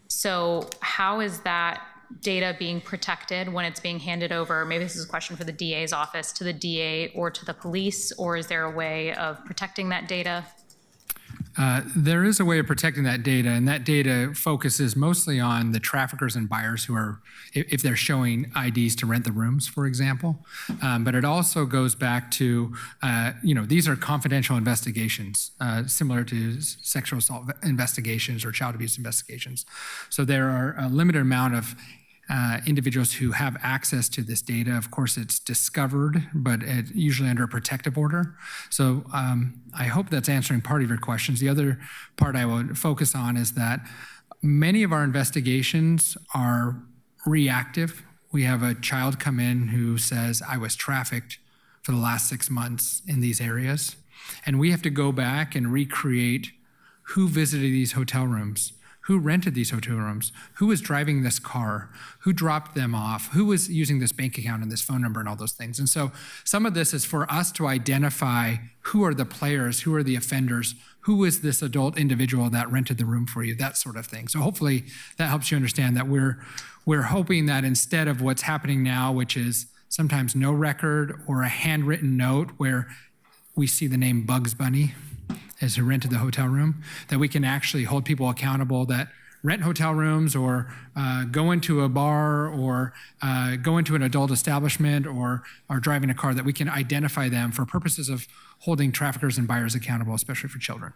So how is that data being protected when it's being handed over? Maybe this is a question for the DA's office, to the DA or to the police, or is there a way of protecting that data? There is a way of protecting that data, and that data focuses mostly on the traffickers and buyers who are, if they're showing IDs to rent the rooms, for example. But it also goes back to, these are confidential investigations, similar to sexual assault investigations or child abuse investigations. So there are a limited amount of individuals who have access to this data. Of course, it's discovered, but it's usually under a protective order. So I hope that's answering part of your questions. The other part I would focus on is that many of our investigations are reactive. We have a child come in who says, I was trafficked for the last 6 months in these areas. And we have to go back and recreate who visited these hotel rooms, who rented these hotel rooms, who was driving this car, who dropped them off, who was using this bank account and this phone number and all those things. And so some of this is for us to identify who are the players, who are the offenders, who is this adult individual that rented the room for you, that sort of thing. So hopefully that helps you understand that we're hoping that instead of what's happening now, which is sometimes no record or a handwritten note where we see the name Bugs Bunny as who rented the hotel room, that we can actually hold people accountable that rent hotel rooms or go into a bar or go into an adult establishment or are driving a car, that we can identify them for purposes of holding traffickers and buyers accountable, especially for children.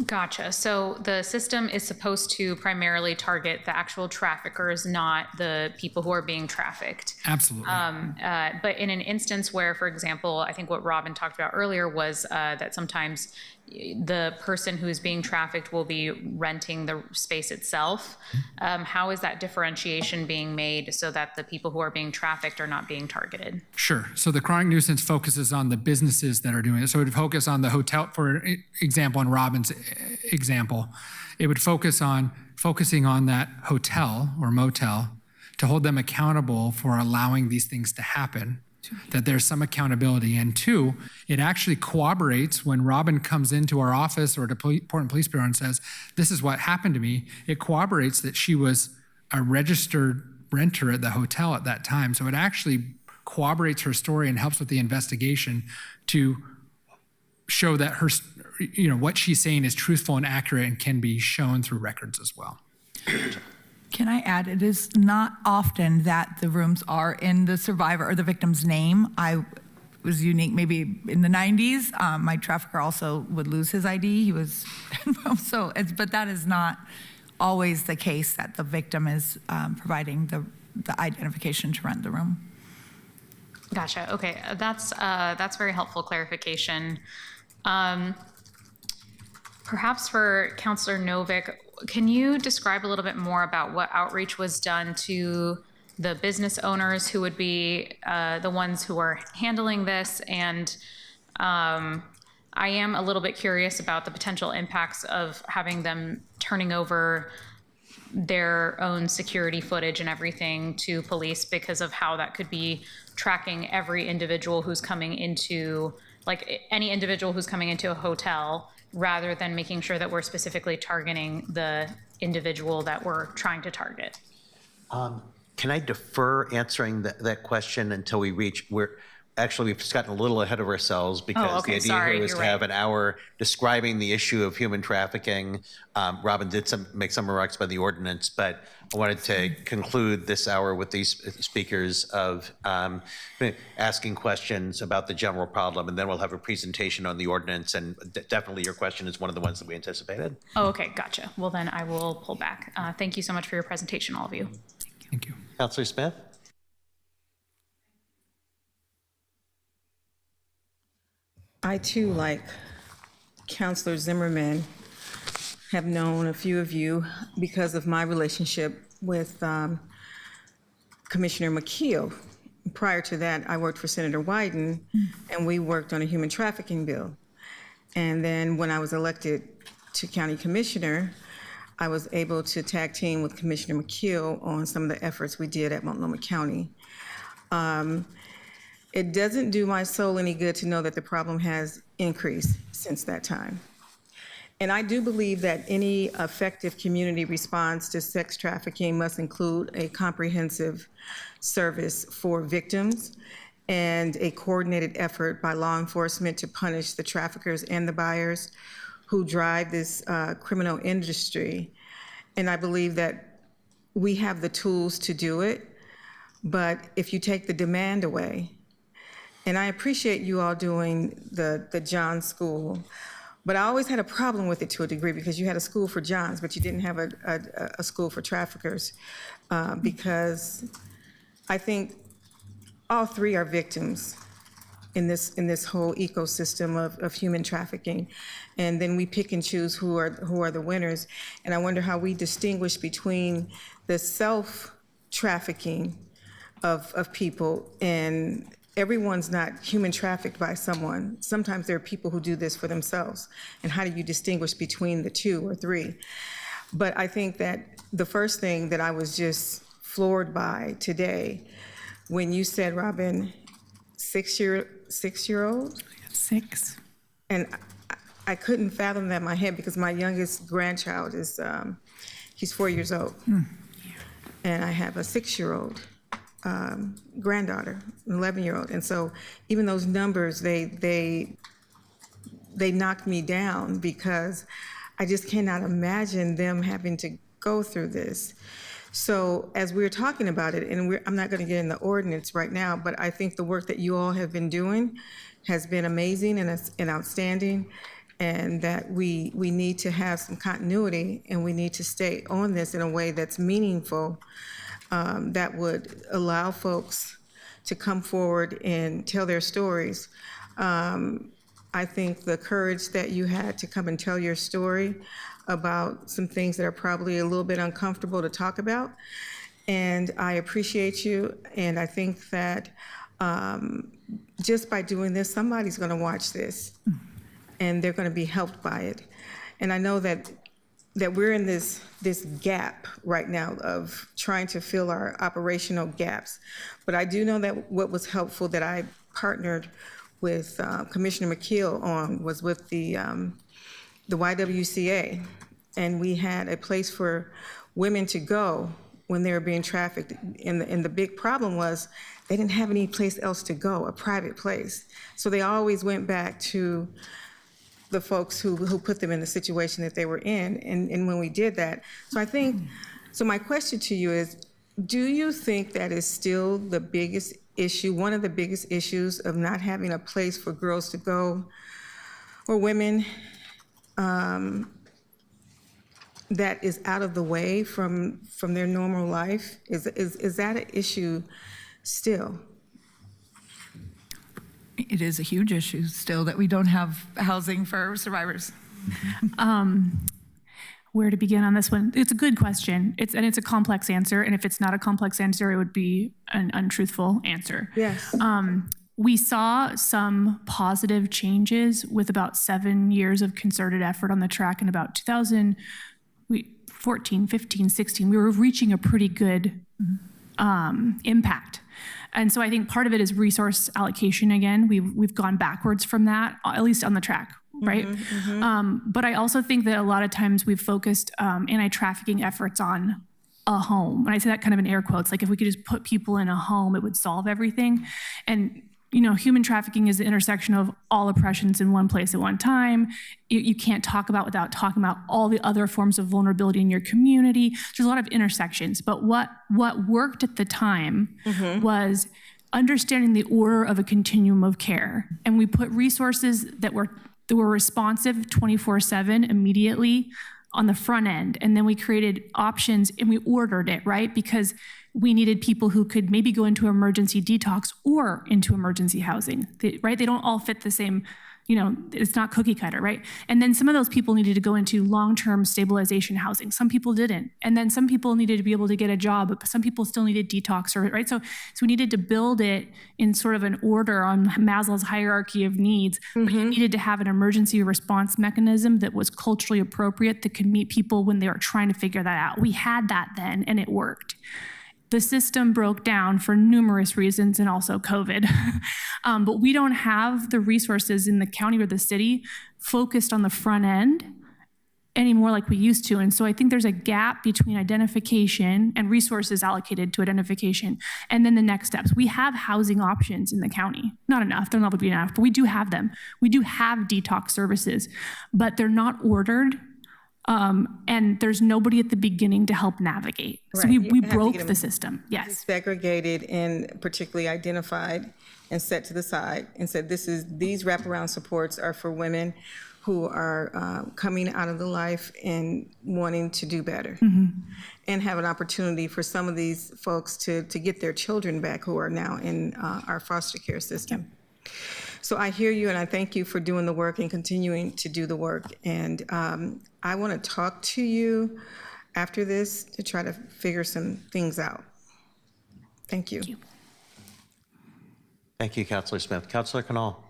Gotcha. So the system is supposed to primarily target the actual traffickers, not the people who are being trafficked. Absolutely. But in an instance where, for example, I think what Robin talked about earlier was that sometimes the person who's being trafficked will be renting the space itself. How is that differentiation being made so that the people who are being trafficked are not being targeted? Sure. So the chronic nuisance focuses on the businesses that are doing it. So it would focus on the hotel, for example, in Robin's example, it would focusing on that hotel or motel to hold them accountable for allowing these things to happen, that there's some accountability. And two, it actually corroborates when Robin comes into our office or to Portland Police Bureau and says, this is what happened to me. It corroborates that she was a registered renter at the hotel at that time. So it actually corroborates her story and helps with the investigation to show that her, what she's saying is truthful and accurate and can be shown through records as well. Can I add, it is not often that the rooms are in the survivor or the victim's name. I was unique maybe in the 90s. My trafficker also would lose his ID. He was, but that is not always the case, that the victim is providing the identification to rent the room. Gotcha. Okay, that's very helpful clarification. Perhaps for Councilor Novick, can you describe a little bit more about what outreach was done to the business owners who would be the ones who are handling this? And I am a little bit curious about the potential impacts of having them turning over their own security footage and everything to police, because of how that could be tracking every individual who's coming into, like any individual who's coming into a hotel, rather than making sure that we're specifically targeting the individual that we're trying to target. Can I defer answering that question until we reach, we've just gotten a little ahead of ourselves because the idea here was to have an hour describing the issue of human trafficking. Robin did make some remarks about the ordinance, but I wanted to conclude this hour with these speakers of asking questions about the general problem, and then we'll have a presentation on the ordinance, and definitely your question is one of the ones that we anticipated. Oh, okay, gotcha. Well, then I will pull back. Thank you so much for your presentation, all of you. Thank you. Councilor Smith? I too, like Councilor Zimmerman, have known a few of you because of my relationship with Commissioner McKeel. prior to that, I worked for Senator Wyden, and we worked on a human trafficking bill. And then when I was elected to county commissioner, I was able to tag team with Commissioner McKeel on some of the efforts we did at Multnomah County. It doesn't do my soul any good to know that the problem has increased since that time. And I do believe that any effective community response to sex trafficking must include a comprehensive service for victims and a coordinated effort by law enforcement to punish the traffickers and the buyers who drive this criminal industry. And I believe that we have the tools to do it, but if you take the demand away, and I appreciate you all doing the John School, but I always had a problem with it to a degree because you had a school for Johns, but you didn't have a school for traffickers, because I think all three are victims in this whole ecosystem of human trafficking. And then we pick and choose who are the winners. And I wonder how we distinguish between the self-trafficking of people, and everyone's not human trafficked by someone. Sometimes there are people who do this for themselves. And how do you distinguish between the two or three? But I think that the first thing that I was just floored by today, when you said, Robin, six-year-old? 6. And I couldn't fathom that in my head because my youngest grandchild is, he's 4 years old. And I have a 6-year-old granddaughter, an 11-year-old. And so even those numbers, they knocked me down because I just cannot imagine them having to go through this. So as we're talking about it, and I'm not going to get in the ordinance right now, but I think the work that you all have been doing has been amazing and outstanding, and that we need to have some continuity, and we need to stay on this in a way that's meaningful, that would allow folks to come forward and tell their stories. I think the courage that you had to come and tell your story about some things that are probably a little bit uncomfortable to talk about, and I appreciate you, and I think that just by doing this, somebody's going to watch this, and they're going to be helped by it. And I know that we're in this gap right now of trying to fill our operational gaps. But I do know that what was helpful that I partnered with Commissioner McKeel on was with the YWCA. And we had a place for women to go when they were being trafficked. And the big problem was they didn't have any place else to go, a private place. So they always went back to the folks who put them in the situation that they were in, and when we did that. So I think, so my question to you is, do you think that is still the biggest issue, one of the biggest issues of not having a place for girls to go, or women, that is out of the way from their normal life? Is that an issue still? It is a huge issue still that we don't have housing for survivors. Where to begin on this one? It's a good question. It's a complex answer, and if it's not a complex answer, it would be an untruthful answer. Yes. We saw some positive changes with about 7 years of concerted effort on the track in about 2014, 15, 16. We were reaching a pretty good impact. And so I think part of it is resource allocation again. We've gone backwards from that, at least on the track, right? But I also think that a lot of times we've focused anti-trafficking efforts on a home. And I say that kind of in air quotes, like if we could just put people in a home, it would solve everything. And you know, human trafficking is the intersection of all oppressions in one place at one time. You can't talk about without talking about all the other forms of vulnerability in your community. There's a lot of intersections, but what worked at the time was understanding the order of a continuum of care. And we put resources that were responsive 24/7 immediately on the front end. And then we created options and we ordered it, right? Because we needed people who could maybe go into emergency detox or into emergency housing, right? They don't all fit the same it's not cookie cutter, right? And then some of those people needed to go into long-term stabilization housing. Some people didn't. And then some people needed to be able to get a job, but some people still needed detox, right? So we needed to build it in sort of an order on Maslow's hierarchy of needs, but you needed to have an emergency response mechanism that was culturally appropriate that could meet people when they were trying to figure that out. We had that then, and it worked. The system broke down for numerous reasons and also COVID. But we don't have the resources in the county or the city focused on the front end anymore like we used to. And so I think there's a gap between identification and resources allocated to identification and then the next steps. We have housing options in the county. Not enough, they're not going to be enough, but we do have them. We do have detox services, but they're not ordered. And there's nobody at the beginning to help navigate. So Right. we You have to broke get 'em the system, yes. Segregated and particularly identified and set to the side and said, these wraparound supports are for women who are coming out of the life and wanting to do better and have an opportunity for some of these folks to get their children back who are now in our foster care system. Yep. So I hear you, and I thank you for doing the work and continuing to do the work. And I want to talk to you after this to try to figure some things out. Thank you. Thank you, Councilor Smith. Councilor Canal.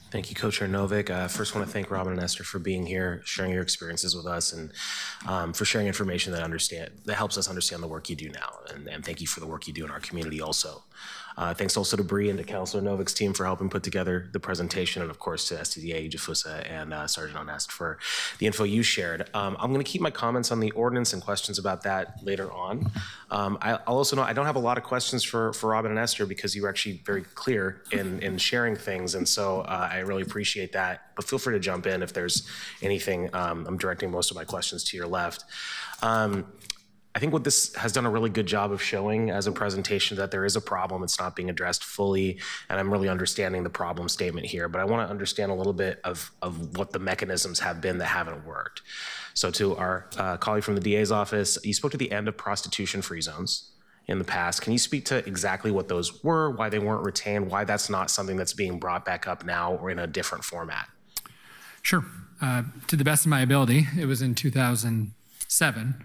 Thank you, Co-Chair Novick. First, want to thank Robin and Esther for being here, sharing your experiences with us, and for sharing information that helps us understand the work you do now. And thank you for the work you do in our community also. Thanks also to Bree and to Councilor Novick's team for helping put together the presentation, and of course to STDA Jafusa and Sergeant Onest for the info you shared. I'm going to keep my comments on the ordinance and questions about that later on. I'll also note I don't have a lot of questions for Robin and Esther because you were actually very clear in sharing things, and so I really appreciate that. But feel free to jump in if there's anything. I'm directing most of my questions to your left. I think what this has done a really good job of showing as a presentation that there is a problem, it's not being addressed fully, and I'm really understanding the problem statement here, but I want to understand a little bit of what the mechanisms have been that haven't worked. So to our colleague from the DA's office, you spoke to the end of prostitution-free zones in the past. Can you speak to exactly what those were, why they weren't retained, why that's not something that's being brought back up now or in a different format? Sure. To the best of my ability, it was in 2007.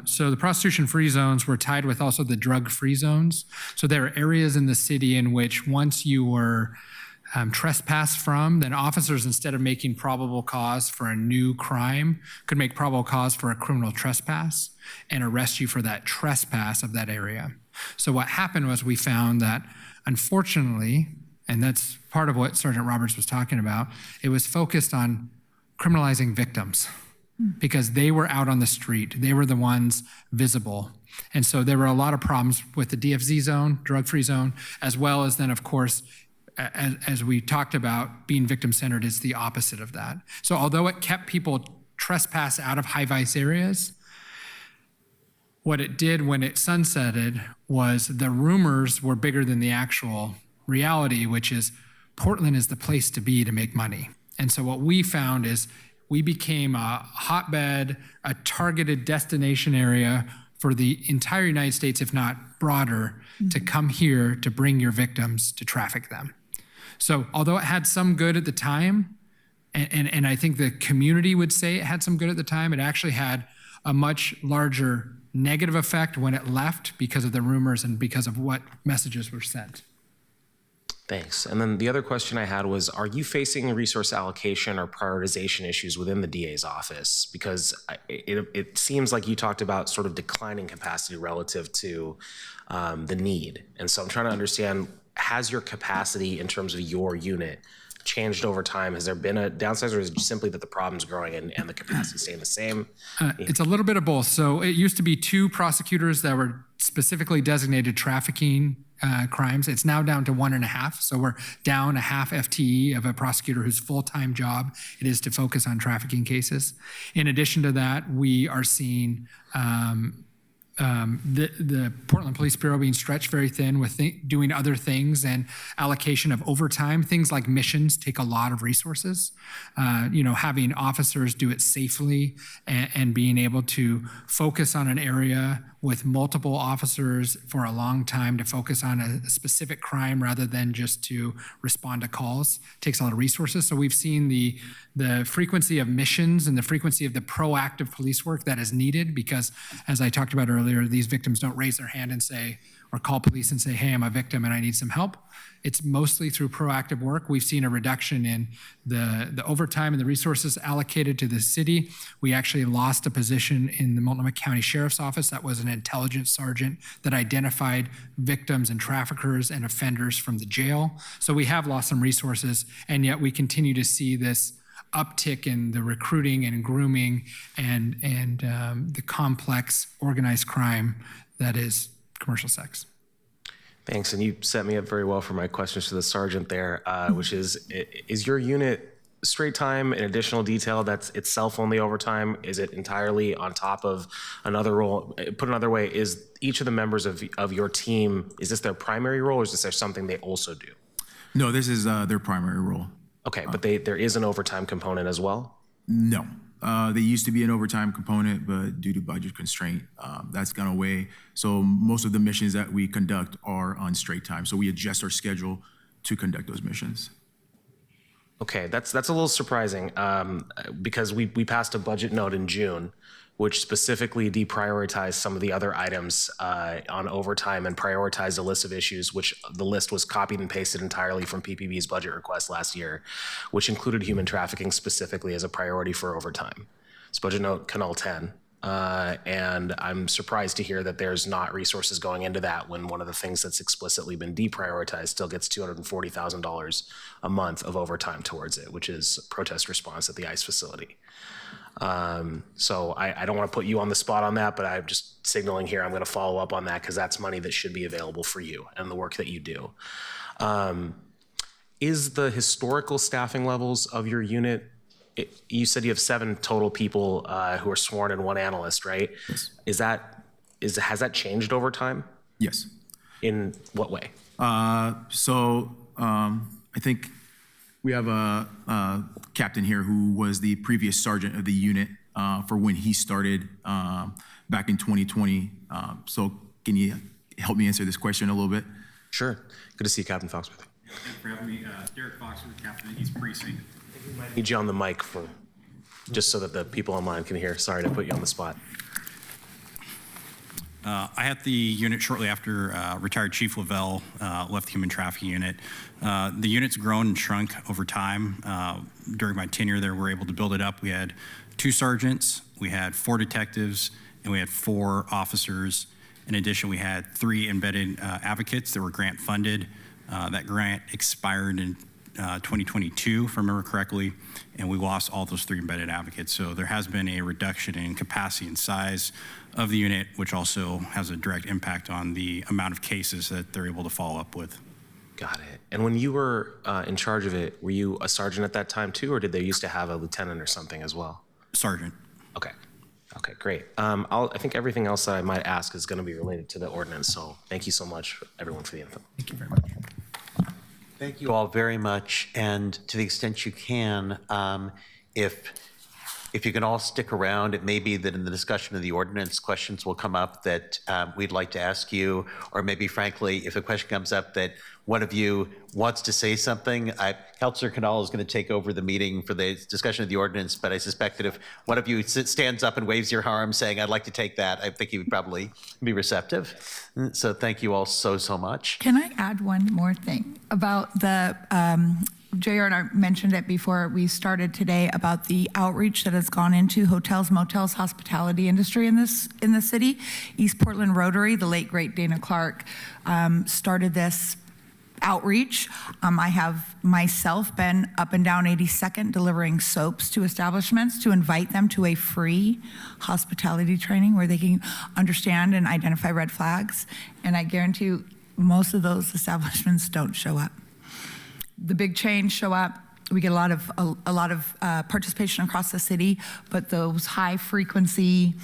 So the prostitution-free zones were tied with also the drug-free zones. So there are areas in the city in which once you were trespassed from, then officers, instead of making probable cause for a new crime, could make probable cause for a criminal trespass and arrest you for that trespass of that area. So what happened was we found that, unfortunately, and that's part of what Sergeant Roberts was talking about, it was focused on criminalizing victims because they were out on the street. They were the ones visible. And so there were a lot of problems with the DFZ zone, drug-free zone, as well as then, of course, as we talked about, being victim-centered is the opposite of that. So although it kept people trespass out of high-vice areas, what it did when it sunsetted was the rumors were bigger than the actual reality, which is Portland is the place to be to make money. And so what we found is we became a hotbed, a targeted destination area for the entire United States, if not broader, to come here to bring your victims to traffic them. So although it had some good at the time, and I think the community would say it had some good at the time, it actually had a much larger negative effect when it left because of the rumors and because of what messages were sent. Thanks. And then the other question I had was, are you facing resource allocation or prioritization issues within the DA's office? Because it seems like you talked about sort of declining capacity relative to the need. And so I'm trying to understand, has your capacity in terms of your unit changed over time? Has there been a downsize, or is it just simply that the problem's growing and the capacity staying the same? It's a little bit of both. So it used to be 2 prosecutors that were specifically designated trafficking crimes. It's now down to 1.5. So we're down a half FTE of a prosecutor whose full-time job it is to focus on trafficking cases. In addition to that, we are seeing the Portland Police Bureau being stretched very thin with doing other things, and allocation of overtime. Things like missions take a lot of resources. Having officers do it safely and being able to focus on an area with multiple officers for a long time to focus on a specific crime rather than just to respond to calls. It takes a lot of resources. So we've seen the frequency of missions and the frequency of the proactive police work that is needed because, as I talked about earlier, these victims don't raise their hand and say, or call police and say, hey, I'm a victim and I need some help. It's mostly through proactive work. We've seen a reduction in the overtime and the resources allocated to the city. We actually lost a position in the Multnomah County Sheriff's Office that was an intelligence sergeant that identified victims and traffickers and offenders from the jail. So we have lost some resources, and yet we continue to see this uptick in the recruiting and grooming and the complex organized crime that is commercial sex. Thanks, and you set me up very well for my questions to the sergeant there, which is your unit straight time and additional detail that's itself only overtime? Is it entirely on top of another role? Put another way, is each of the members of your team, is this their primary role, or is this something they also do? No, this is their primary role. Okay, but there is an overtime component as well? No. They used to be an overtime component, but due to budget constraint, that's gone away. So most of the missions that we conduct are on straight time. So we adjust our schedule to conduct those missions. Okay, that's a little surprising because we passed a budget note in June, which specifically deprioritized some of the other items on overtime and prioritized a list of issues, which the list was copied and pasted entirely from PPB's budget request last year, which included human trafficking specifically as a priority for overtime. It's budget note Canal 10. And I'm surprised to hear that there's not resources going into that when one of the things that's explicitly been deprioritized still gets $240,000 a month of overtime towards it, which is protest response at the ICE facility. So I don't want to put you on the spot on that, but I'm just signaling here I'm going to follow up on that because that's money that should be available for you and the work that you do. Is the historical staffing levels of your unit, you said you have 7 total people who are sworn and 1 analyst, right? Yes. Has that changed over time? Yes. In what way? I think we have a captain here who was the previous sergeant of the unit for when he started back in 2020. So can you help me answer this question a little bit? Sure. Good to see you, Captain Foxworth. Thanks for having me. Derek Foxworth, Captain of East Precinct. I need you on the mic just so that the people online can hear. Sorry to put you on the spot. I had the unit shortly after retired Chief Lavelle left the human trafficking unit. The unit's grown and shrunk over time. During my tenure there, we were able to build it up. We had 2 sergeants, we had 4 detectives, and we had 4 officers. In addition, we had 3 embedded advocates that were grant funded. That grant expired in 2022, if I remember correctly, and we lost all those 3 embedded advocates. So there has been a reduction in capacity and size of the unit, which also has a direct impact on the amount of cases that they're able to follow up with. Got it. And when you were in charge of it, were you a sergeant at that time too, or did they used to have a lieutenant or something as well? Sergeant. Okay. Okay, great. I think everything else that I might ask is going to be related to the ordinance. So thank you so much, everyone, for the info. Thank you very much. Thank you all very much. And to the extent you can, if you can all stick around, it may be that in the discussion of the ordinance, questions will come up that we'd like to ask you, or maybe frankly, if a question comes up that one of you wants to say something, Councilor Canal is going to take over the meeting for the discussion of the ordinance, but I suspect that if one of you stands up and waves your arm saying, I'd like to take that, I think he would probably be receptive. So thank you all so much. Can I add one more thing about the, JR and I mentioned it before we started today about the outreach that has gone into hotels, motels, hospitality industry in the city. East Portland Rotary, the late great Dana Clark, started this outreach. I have myself been up and down 82nd delivering soaps to establishments to invite them to a free hospitality training where they can understand and identify red flags. And I guarantee you, most of those establishments don't show up. The big chains show up. We get a lot of participation across the city, but those high frequency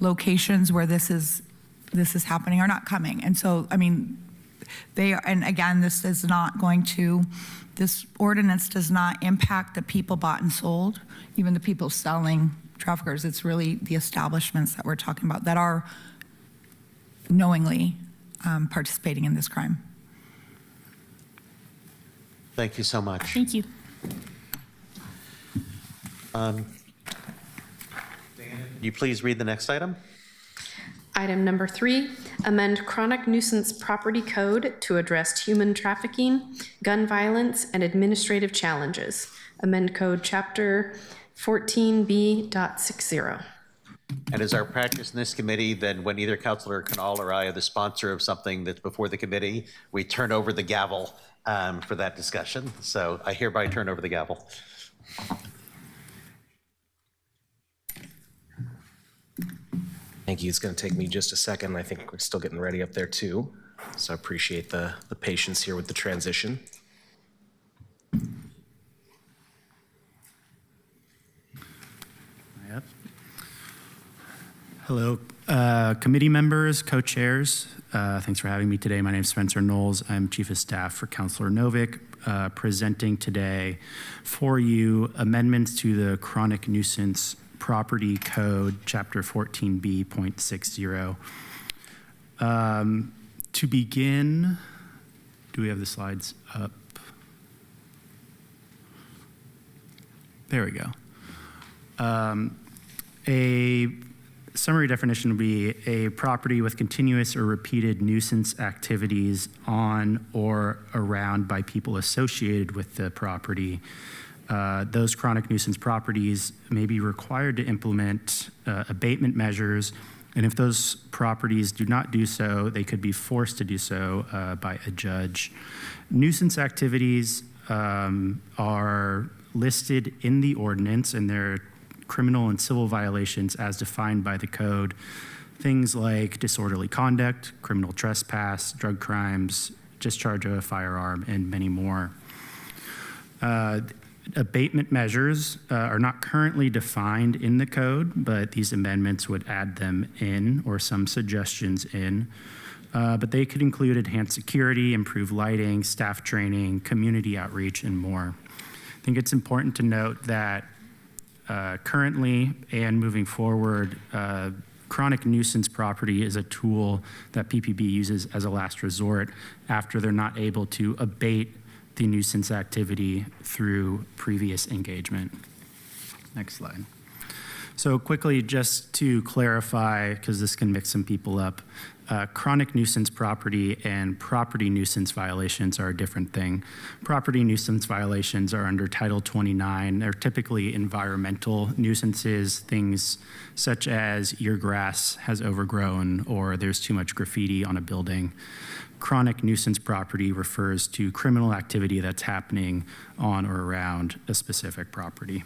locations where this is happening are not coming. And so, I mean, and again, this ordinance does not impact the people bought and sold, even the people selling traffickers. It's really the establishments that we're talking about that are knowingly participating in this crime. Thank you so much. Thank you. Can you please read the next item? Item number 3, amend chronic nuisance property code to address human trafficking, gun violence, and administrative challenges. Amend code chapter 14B.60. And as our practice in this committee, then when either Councilor Canal or I are the sponsor of something that's before the committee, we turn over the gavel for that discussion. So I hereby turn over the gavel. Thank you. It's going to take me just a second. I think we're still getting ready up there too. So I appreciate the patience here with the transition. Yep. Hello, committee members, co-chairs. Thanks for having me today. My name is Spencer Knowles. I'm Chief of Staff for Councilor Novick, presenting today for you amendments to the Chronic Nuisance Property Code, Chapter 14B.60. To begin, do we have the slides up? There we go. A summary definition would be a property with continuous or repeated nuisance activities on or around by people associated with the property. Those chronic nuisance properties may be required to implement abatement measures, and if those properties do not do so, they could be forced to do so by a judge. Nuisance activities are listed in the ordinance, and they're criminal and civil violations as defined by the code. Things like disorderly conduct, criminal trespass, drug crimes, discharge of a firearm, and many more. Abatement measures are not currently defined in the code, but these amendments would add them in, or some suggestions in. But they could include enhanced security, improved lighting, staff training, community outreach, and more. I think it's important to note that currently and moving forward, chronic nuisance property is a tool that PPB uses as a last resort after they're not able to abate the nuisance activity through previous engagement. Next slide. So quickly, just to clarify, because this can mix some people up, chronic nuisance property and property nuisance violations are a different thing. Property nuisance violations are under Title 29. They're typically environmental nuisances, things such as your grass has overgrown or there's too much graffiti on a building. Chronic nuisance property refers to criminal activity that's happening on or around a specific property.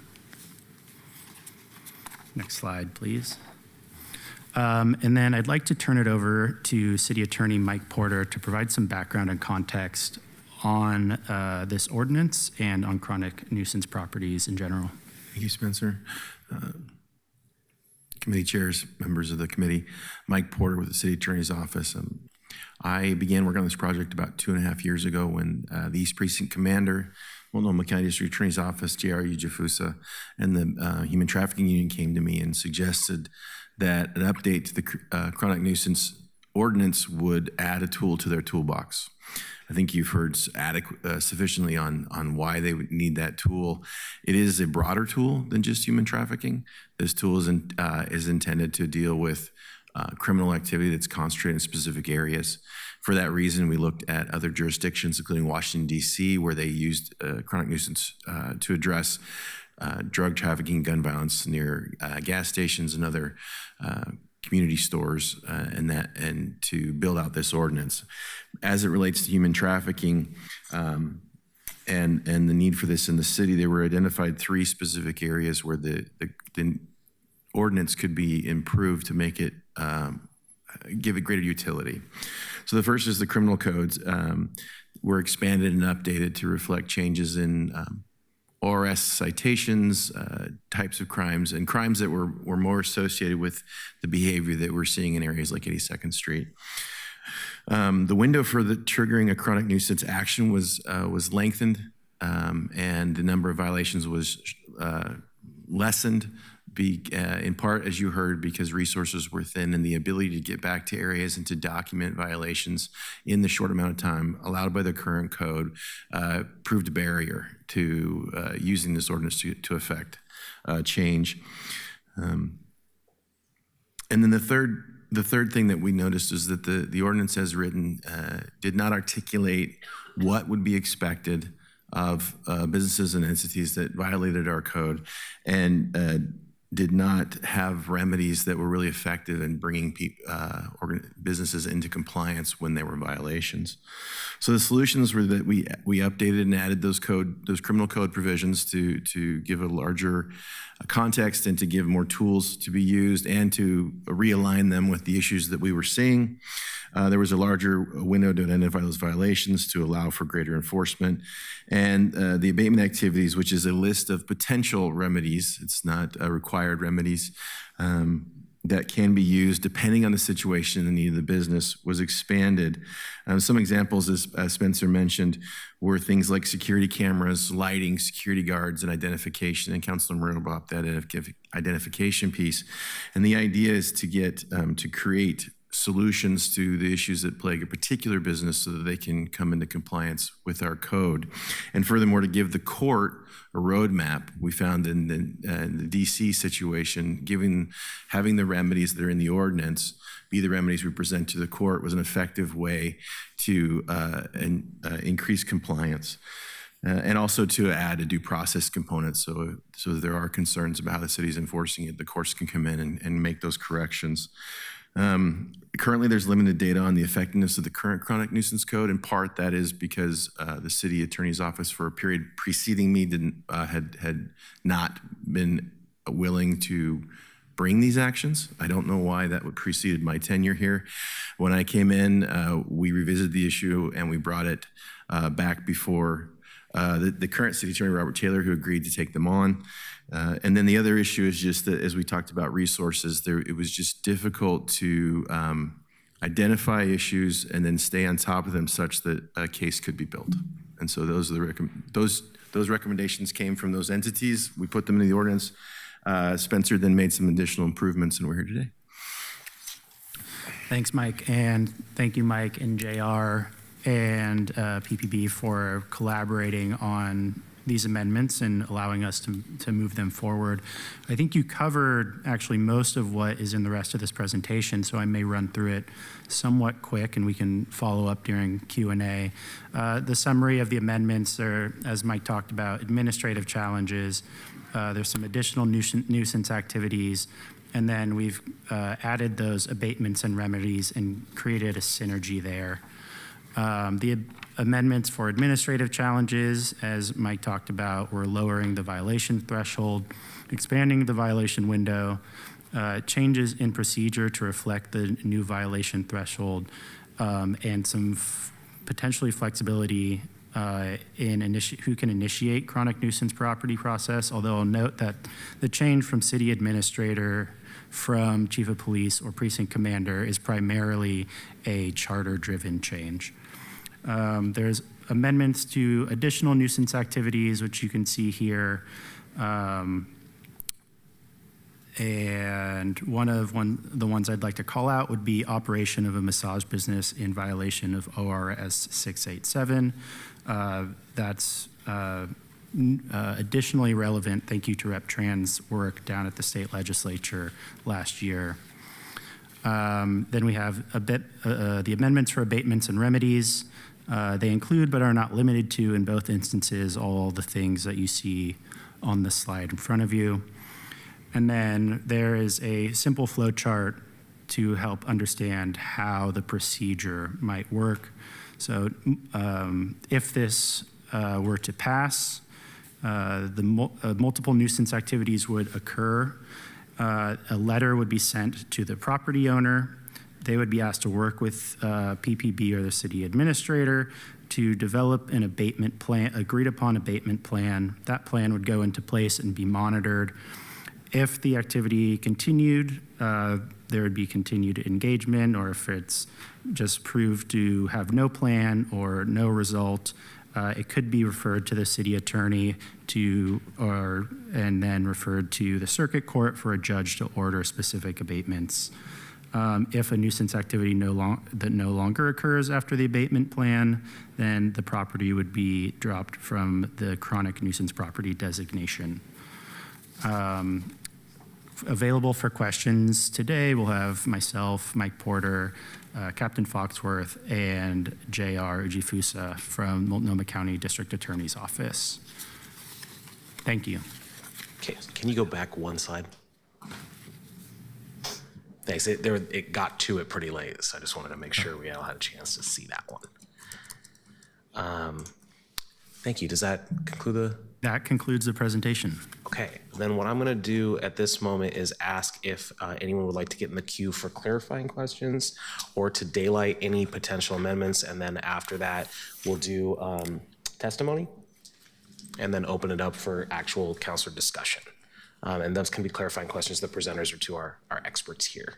Next slide, please. And then I'd like to turn it over to City Attorney Mike Porter to provide some background and context on this ordinance and on chronic nuisance properties in general. Thank you, Spencer. Committee chairs, members of the committee, Mike Porter with the City Attorney's Office. I began working on this project about 2.5 years ago when the East Precinct Commander, Multnomah County District Attorney's Office, J.R. Ujifusa, and the Human Trafficking Union came to me and suggested that an update to the chronic nuisance ordinance would add a tool to their toolbox. I think you've heard sufficiently on why they would need that tool. It is a broader tool than just human trafficking. This tool is intended to deal with criminal activity that's concentrated in specific areas. For that reason, we looked at other jurisdictions, including Washington, D.C., where they used chronic nuisance to address drug trafficking, gun violence near gas stations and other community stores, and to build out this ordinance. As it relates to human trafficking and the need for this in the city, there were identified 3 specific areas where the ordinance could be improved to make it give it greater utility. So the first is the criminal codes were expanded and updated to reflect changes in ORS citations, types of crimes, and crimes that were more associated with the behavior that we're seeing in areas like 82nd Street. The window for the triggering a chronic nuisance action was lengthened, and the number of violations was lessened in part, as you heard, because resources were thin and the ability to get back to areas and to document violations in the short amount of time allowed by the current code proved a barrier to using this ordinance to affect change. And then the third thing that we noticed is that the ordinance as written did not articulate what would be expected of businesses and entities that violated our code, and did not have remedies that were really effective in bringing businesses into compliance when there were violations. So the solutions were that we updated and added those criminal code provisions to give a larger context and to give more tools to be used and to realign them with the issues that we were seeing. There was a larger window to identify those violations to allow for greater enforcement. And the abatement activities, which is a list of potential remedies, it's not required remedies, that can be used depending on the situation and the need of the business, was expanded. Some examples, as Spencer mentioned, were things like security cameras, lighting, security guards, and identification. And Councilor Moreno brought up that identification piece. And the idea is to get to create solutions to the issues that plague a particular business so that they can come into compliance with our code. And furthermore, to give the court a roadmap, we found in the DC situation, having the remedies that are in the ordinance be the remedies we present to the court was an effective way to increase compliance. And also to add a due process component, so that there are concerns about how the city's enforcing it, the courts can come in and make those corrections. Currently, there's limited data on the effectiveness of the current chronic nuisance code. In part, that is because the city attorney's office, for a period preceding me, had not been willing to bring these actions. I don't know why that would preceded my tenure here. When I came in, we revisited the issue and we brought it back before the current city attorney, Robert Taylor, who agreed to take them on. And then the other issue is just that, as we talked about resources, it was just difficult to identify issues and then stay on top of them such that a case could be built. And so those are those recommendations came from those entities. We put them in the ordinance. Spencer then made some additional improvements, and we're here today. Thanks, Mike, and thank you, Mike and JR and PPB for collaborating on these amendments and allowing us to move them forward. I think you covered actually most of what is in the rest of this presentation, so I may run through it somewhat quick and we can follow up during Q&A. The summary of the amendments are, as Mike talked about, administrative challenges. There's some additional nuisance activities, and then we've added those abatements and remedies and created a synergy there. The amendments for administrative challenges, as Mike talked about, were lowering the violation threshold, expanding the violation window, changes in procedure to reflect the new violation threshold, and some potentially flexibility in who can initiate chronic nuisance property process, although I'll note that the change from city administrator from chief of police or precinct commander is primarily a charter-driven change. There's amendments to additional nuisance activities, which you can see here. And the ones I'd like to call out would be operation of a massage business in violation of ORS 687. That's additionally relevant. Thank you to Rep. Tran's work down at the state legislature last year. Then we have the amendments for abatements and remedies. They include but are not limited to, in both instances, all the things that you see on the slide in front of you. And then there is a simple flow chart to help understand how the procedure might work. So if this were to pass, multiple nuisance activities would occur. A letter would be sent to the property owner. They would be asked to work with PPB or the city administrator to develop an abatement plan, agreed upon abatement plan. That plan would go into place and be monitored. If the activity continued, there would be continued engagement, or if it's just proved to have no plan or no result, It could be referred to the city attorney and then referred to the circuit court for a judge to order specific abatements. If a nuisance activity no longer occurs after the abatement plan, then the property would be dropped from the chronic nuisance property designation. Available for questions today, we'll have myself, Mike Porter, Captain Foxworth, and J.R. Ujifusa from Multnomah County District Attorney's Office. Thank you. Okay, can you go back one slide? Thanks. It got to it pretty late, so I just wanted to make sure we all had a chance to see that one. Thank you. Does that conclude That concludes the presentation. Okay, then what I'm going to do at this moment is ask if anyone would like to get in the queue for clarifying questions or to daylight any potential amendments, and then after that, we'll do testimony and then open it up for actual councilor discussion. And those can be clarifying questions to the presenters or to our experts here.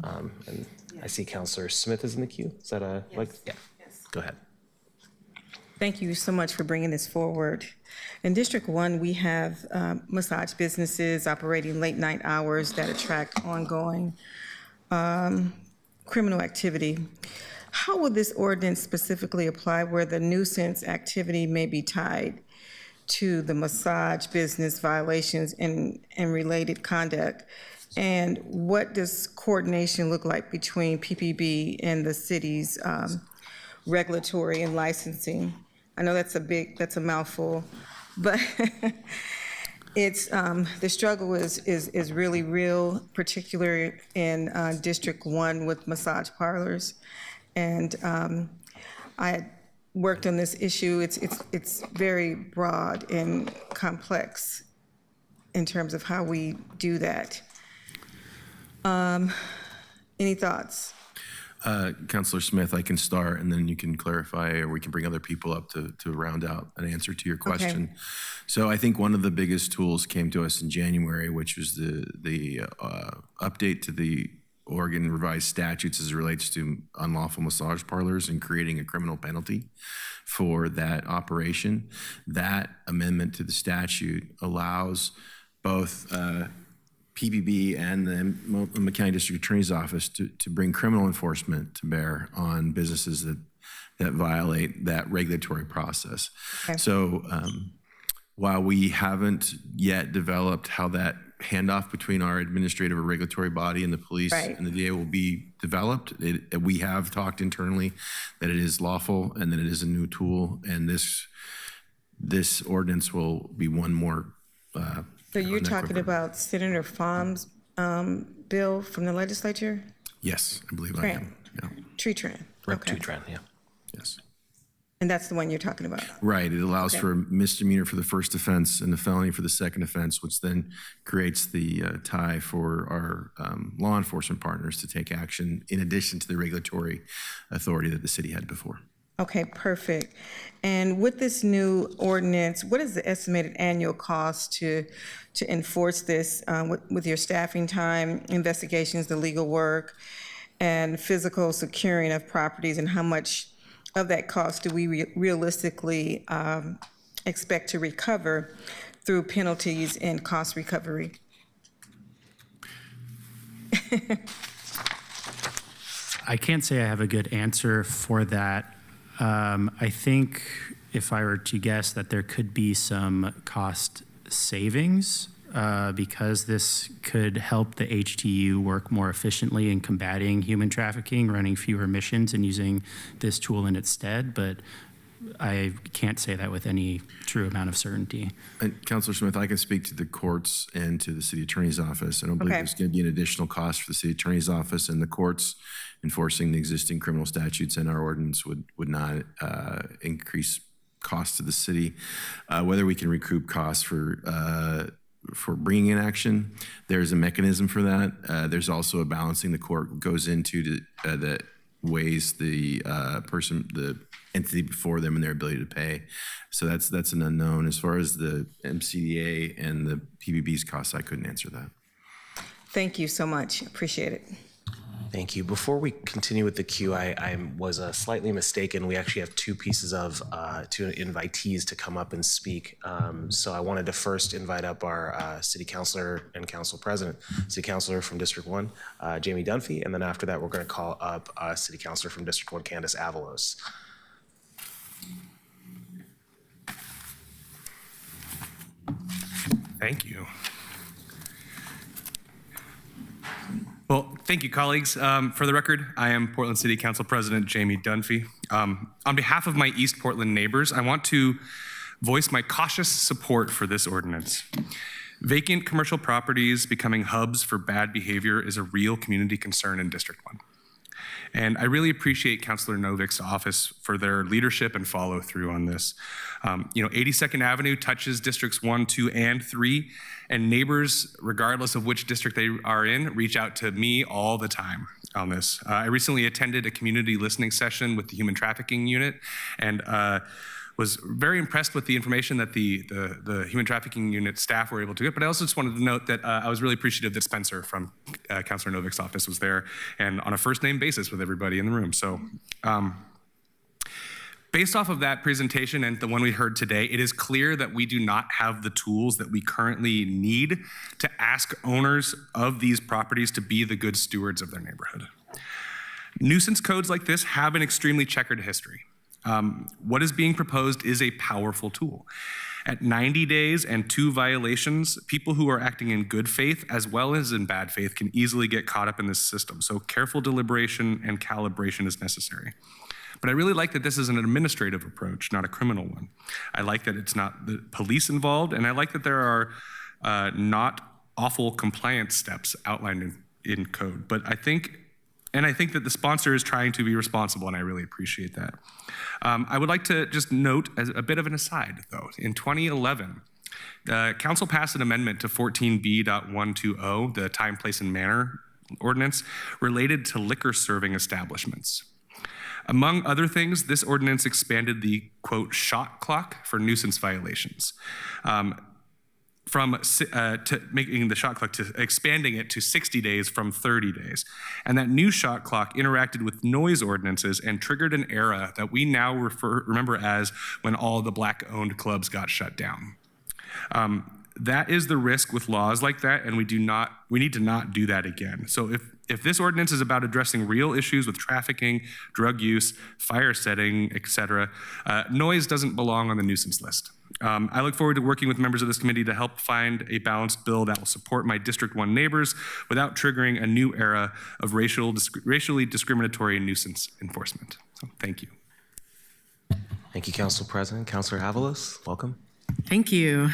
And I see Councilor Smith is in the queue. Is that yeah, go ahead. Thank you so much for bringing this forward. In District 1, we have massage businesses operating late night hours that attract ongoing criminal activity. How will this ordinance specifically apply where the nuisance activity may be tied to the massage business violations and related conduct? And what does coordination look like between PPB and the city's regulatory and licensing? I know that's a mouthful, but it's the struggle is really real, particularly in District 1 with massage parlors. And I worked on this issue. It's very broad and complex in terms of how we do that. Any thoughts? Councilor Smith, I can start and then you can clarify, or we can bring other people up to round out an answer to your question. Okay. So I think one of the biggest tools came to us in January, which was the update to the Oregon revised statutes as it relates to unlawful massage parlors and creating a criminal penalty for that operation. That amendment to the statute allows both PPB and the Multnomah County District Attorney's Office to bring criminal enforcement to bear on businesses that violate that regulatory process. Okay. So while we haven't yet developed how that handoff between our administrative or regulatory body and the police and the DA will be developed, we have talked internally that it is lawful and that it is a new tool, and this ordinance will be one more so you're talking about Senator Phom's bill from the legislature? Yes, I believe I am. Yeah. Tree Tran. Rep. Tree Tran, yeah. Yes. And that's the one you're talking about? Right. It allows for a misdemeanor for the first offense and a felony for the second offense, which then creates the tie for our law enforcement partners to take action in addition to the regulatory authority that the city had before. Okay, perfect. And with this new ordinance, what is the estimated annual cost to enforce this with your staffing time, investigations, the legal work, and physical securing of properties, and how much of that cost do we realistically expect to recover through penalties and cost recovery? I can't say I have a good answer for that. I think if I were to guess that there could be some cost savings because this could help the HTU work more efficiently in combating human trafficking, running fewer missions and using this tool in its stead, but I can't say that with any true amount of certainty. And Councilor Smith, I can speak to the courts and to the city attorney's office. I don't believe there's going to be an additional cost for the city attorney's office, and the courts enforcing the existing criminal statutes in our ordinance would not increase costs to the city. Whether we can recoup costs for bringing in action, there's a mechanism for that. There's also a balancing the court goes into that weighs the the entity before them and their ability to pay. So that's an unknown. As far as the MCDA and the PBB's costs, I couldn't answer that. Thank you so much. Appreciate it. Thank you. Before we continue with the queue, I was slightly mistaken. We actually have two pieces of two invitees to come up and speak. So I wanted to first invite up our City Councilor and Council President, City Councilor from District 1, Jamie Dunphy, and then after that, we're going to call up City Councilor from District 1, Candace Avalos. Thank you. Well, thank you, colleagues. For the record, I am Portland City Council President Jamie Dunphy. On behalf of my East Portland neighbors, I want to voice my cautious support for this ordinance. Vacant commercial properties becoming hubs for bad behavior is a real community concern in District 1. And I really appreciate Councilor Novik's office for their leadership and follow through on this. 82nd Avenue touches Districts 1, 2, and 3, and neighbors, regardless of which district they are in, reach out to me all the time on this. I recently attended a community listening session with the Human Trafficking Unit, and was very impressed with the information that the Human Trafficking Unit staff were able to get. But I also just wanted to note that I was really appreciative that Spencer from Councilor Novik's office was there and on a first name basis with everybody in the room. So based off of that presentation and the one we heard today, it is clear that we do not have the tools that we currently need to ask owners of these properties to be the good stewards of their neighborhood. Nuisance codes like this have an extremely checkered history. What is being proposed is a powerful tool. At 90 days and 2 violations, people who are acting in good faith as well as in bad faith can easily get caught up in this system. So careful deliberation and calibration is necessary. But I really like that this is an administrative approach, not a criminal one. I like that it's not the police involved, and I like that there are not awful compliance steps outlined in code. But I think that the sponsor is trying to be responsible, and I really appreciate that. I would like to just note as a bit of an aside, though. In 2011, the council passed an amendment to 14B.120, the time, place, and manner ordinance, related to liquor serving establishments. Among other things, this ordinance expanded the, quote, shot clock for nuisance violations. To making the shot clock to expanding it to 60 days from 30 days. And that new shot clock interacted with noise ordinances and triggered an era that we now remember as when all the black-owned clubs got shut down. That is the risk with laws like that, and we need to not do that again. So if this ordinance is about addressing real issues with trafficking, drug use, fire setting, etc., noise doesn't belong on the nuisance list. I look forward to working with members of this committee to help find a balanced bill that will support my District 1 neighbors without triggering a new era of racially discriminatory nuisance enforcement. So, thank you. Thank you, Council President. Councilor Avalos, welcome. Thank you.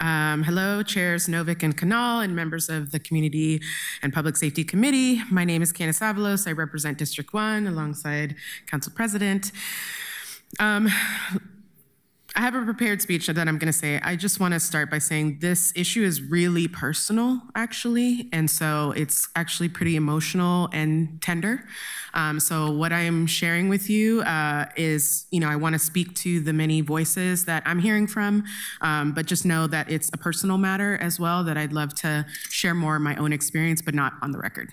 Hello, Chairs Novik and Kanal and members of the Community and Public Safety Committee. My name is Candace Avalos. I represent District 1 alongside Council President. I have a prepared speech that I'm going to say. I just want to start by saying this issue is really personal, actually, and so it's actually pretty emotional and tender. So what I'm sharing with you is, I want to speak to the many voices that I'm hearing from, but just know that it's a personal matter as well, that I'd love to share more of my own experience, but not on the record.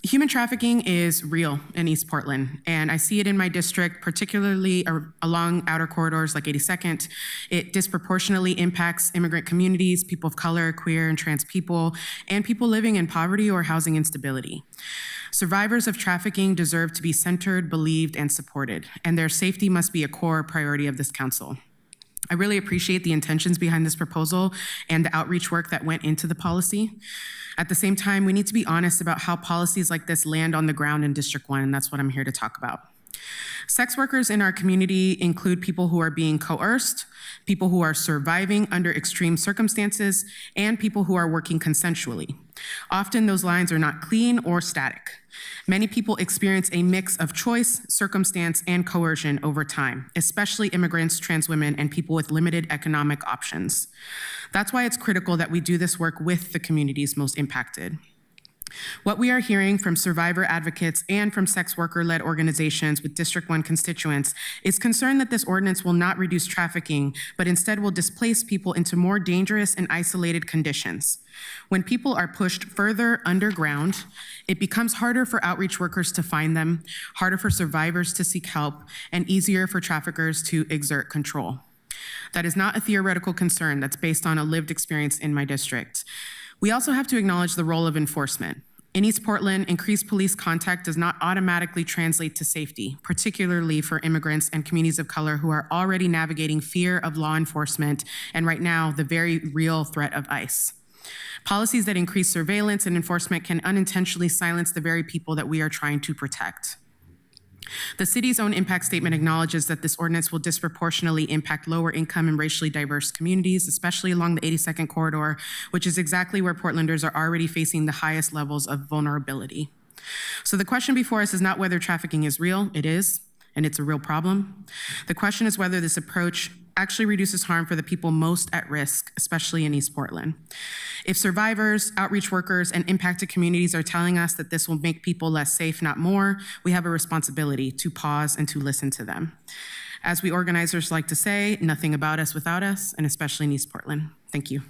Human trafficking is real in East Portland, and I see it in my district, particularly along outer corridors like 82nd. It disproportionately impacts immigrant communities, people of color, queer and trans people, and people living in poverty or housing instability. Survivors of trafficking deserve to be centered, believed, and supported, and their safety must be a core priority of this council. I really appreciate the intentions behind this proposal and the outreach work that went into the policy. At the same time, we need to be honest about how policies like this land on the ground in District 1, and that's what I'm here to talk about. Sex workers in our community include people who are being coerced, people who are surviving under extreme circumstances, and people who are working consensually. Often those lines are not clean or static. Many people experience a mix of choice, circumstance, and coercion over time, especially immigrants, trans women, and people with limited economic options. That's why it's critical that we do this work with the communities most impacted. What we are hearing from survivor advocates and from sex worker-led organizations with District 1 constituents is concern that this ordinance will not reduce trafficking, but instead will displace people into more dangerous and isolated conditions. When people are pushed further underground, it becomes harder for outreach workers to find them, harder for survivors to seek help, and easier for traffickers to exert control. That is not a theoretical concern. That's based on a lived experience in my district. We also have to acknowledge the role of enforcement. In East Portland, increased police contact does not automatically translate to safety, particularly for immigrants and communities of color who are already navigating fear of law enforcement and right now the very real threat of ICE. Policies that increase surveillance and enforcement can unintentionally silence the very people that we are trying to protect. The city's own impact statement acknowledges that this ordinance will disproportionately impact lower income and racially diverse communities, especially along the 82nd corridor, which is exactly where Portlanders are already facing the highest levels of vulnerability. So the question before us is not whether trafficking is real. It is, and it's a real problem. The question is whether this approach actually reduces harm for the people most at risk, especially in East Portland. If survivors, outreach workers, and impacted communities are telling us that this will make people less safe, not more, we have a responsibility to pause and to listen to them. As we organizers like to say, nothing about us without us, and especially in East Portland. Thank you.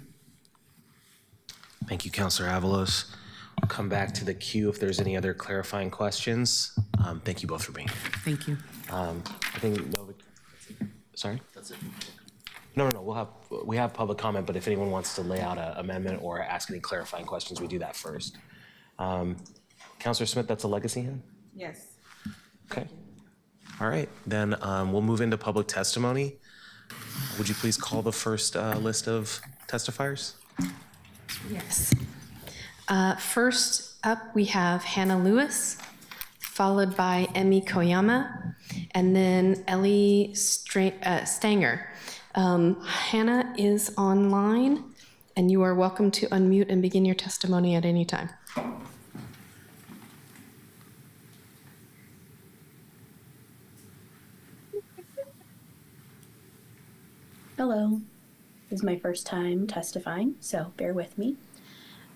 Thank you, Councilor Avalos. I'll come back to the queue if there's any other clarifying questions. Thank you both for being here. Thank you. I think, sorry? That's it. No, we have public comment, but if anyone wants to lay out an amendment or ask any clarifying questions, we do that first. Councilor Smith, that's a legacy hand? Yes. Okay. All right, then we'll move into public testimony. Would you please call the first list of testifiers? Yes. First up, we have Hannah Lewis, followed by Emmy Koyama, and then Ellie Stanger. Hannah is online, and you are welcome to unmute and begin your testimony at any time. Hello. This is my first time testifying, so bear with me.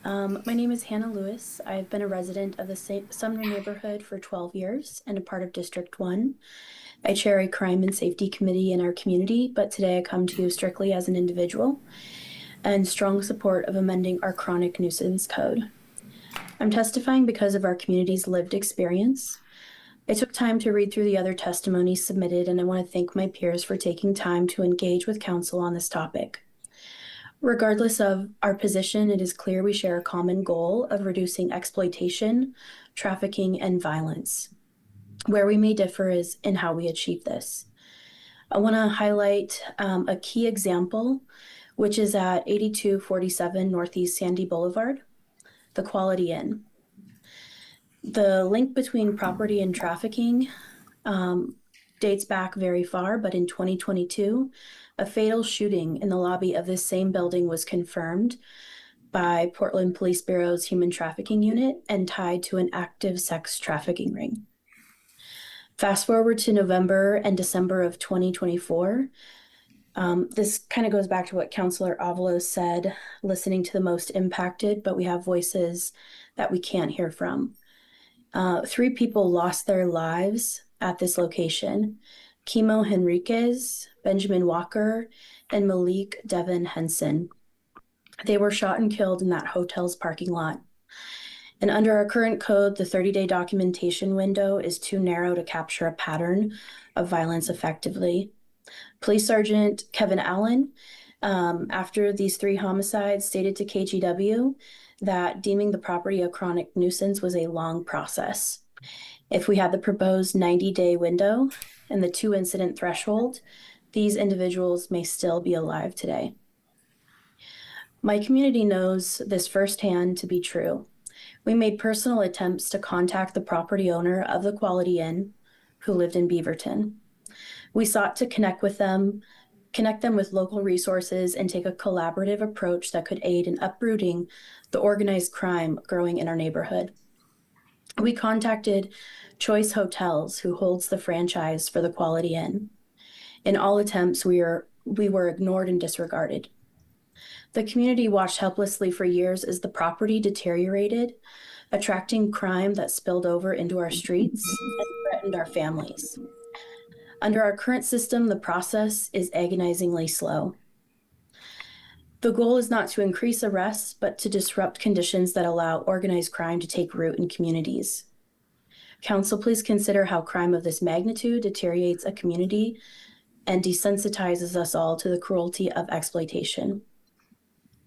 My name is Hannah Lewis. I've been a resident of the Sumner neighborhood for 12 years and a part of District 1. I chair a crime and safety committee in our community, but today I come to you strictly as an individual and strong support of amending our chronic nuisance code. I'm testifying because of our community's lived experience. I took time to read through the other testimonies submitted, and I want to thank my peers for taking time to engage with council on this topic. Regardless of our position, it is clear we share a common goal of reducing exploitation, trafficking, and violence. Where we may differ is in how we achieve this. I want to highlight a key example, which is at 8247 Northeast Sandy Boulevard, the Quality Inn. The link between property and trafficking dates back very far, but in 2022, a fatal shooting in the lobby of this same building was confirmed by Portland Police Bureau's Human Trafficking Unit and tied to an active sex trafficking ring. Fast forward to November and December of 2024. This kind of goes back to what Councilor Avalos said, listening to the most impacted, but we have voices that we can't hear from. 3 people lost their lives at this location: Kimo Henriquez, Benjamin Walker, and Malik Devin Henson. They were shot and killed in that hotel's parking lot. And under our current code, the 30-day documentation window is too narrow to capture a pattern of violence effectively. Police Sergeant Kevin Allen, after these 3 homicides, stated to KGW that deeming the property a chronic nuisance was a long process. If we had the proposed 90-day window and the 2-incident threshold, these individuals may still be alive today. My community knows this firsthand to be true. We made personal attempts to contact the property owner of the Quality Inn who lived in Beaverton. We sought to connect them with local resources and take a collaborative approach that could aid in uprooting the organized crime growing in our neighborhood. We contacted Choice Hotels, who holds the franchise for the Quality Inn. In all attempts, we were ignored and disregarded. The community watched helplessly for years as the property deteriorated attracting crime that spilled over into our streets and threatened our families. Under our current system, the process is agonizingly slow. The goal is not to increase arrests, but to disrupt conditions that allow organized crime to take root in communities. Council, please consider how crime of this magnitude deteriorates a community and desensitizes us all to the cruelty of exploitation.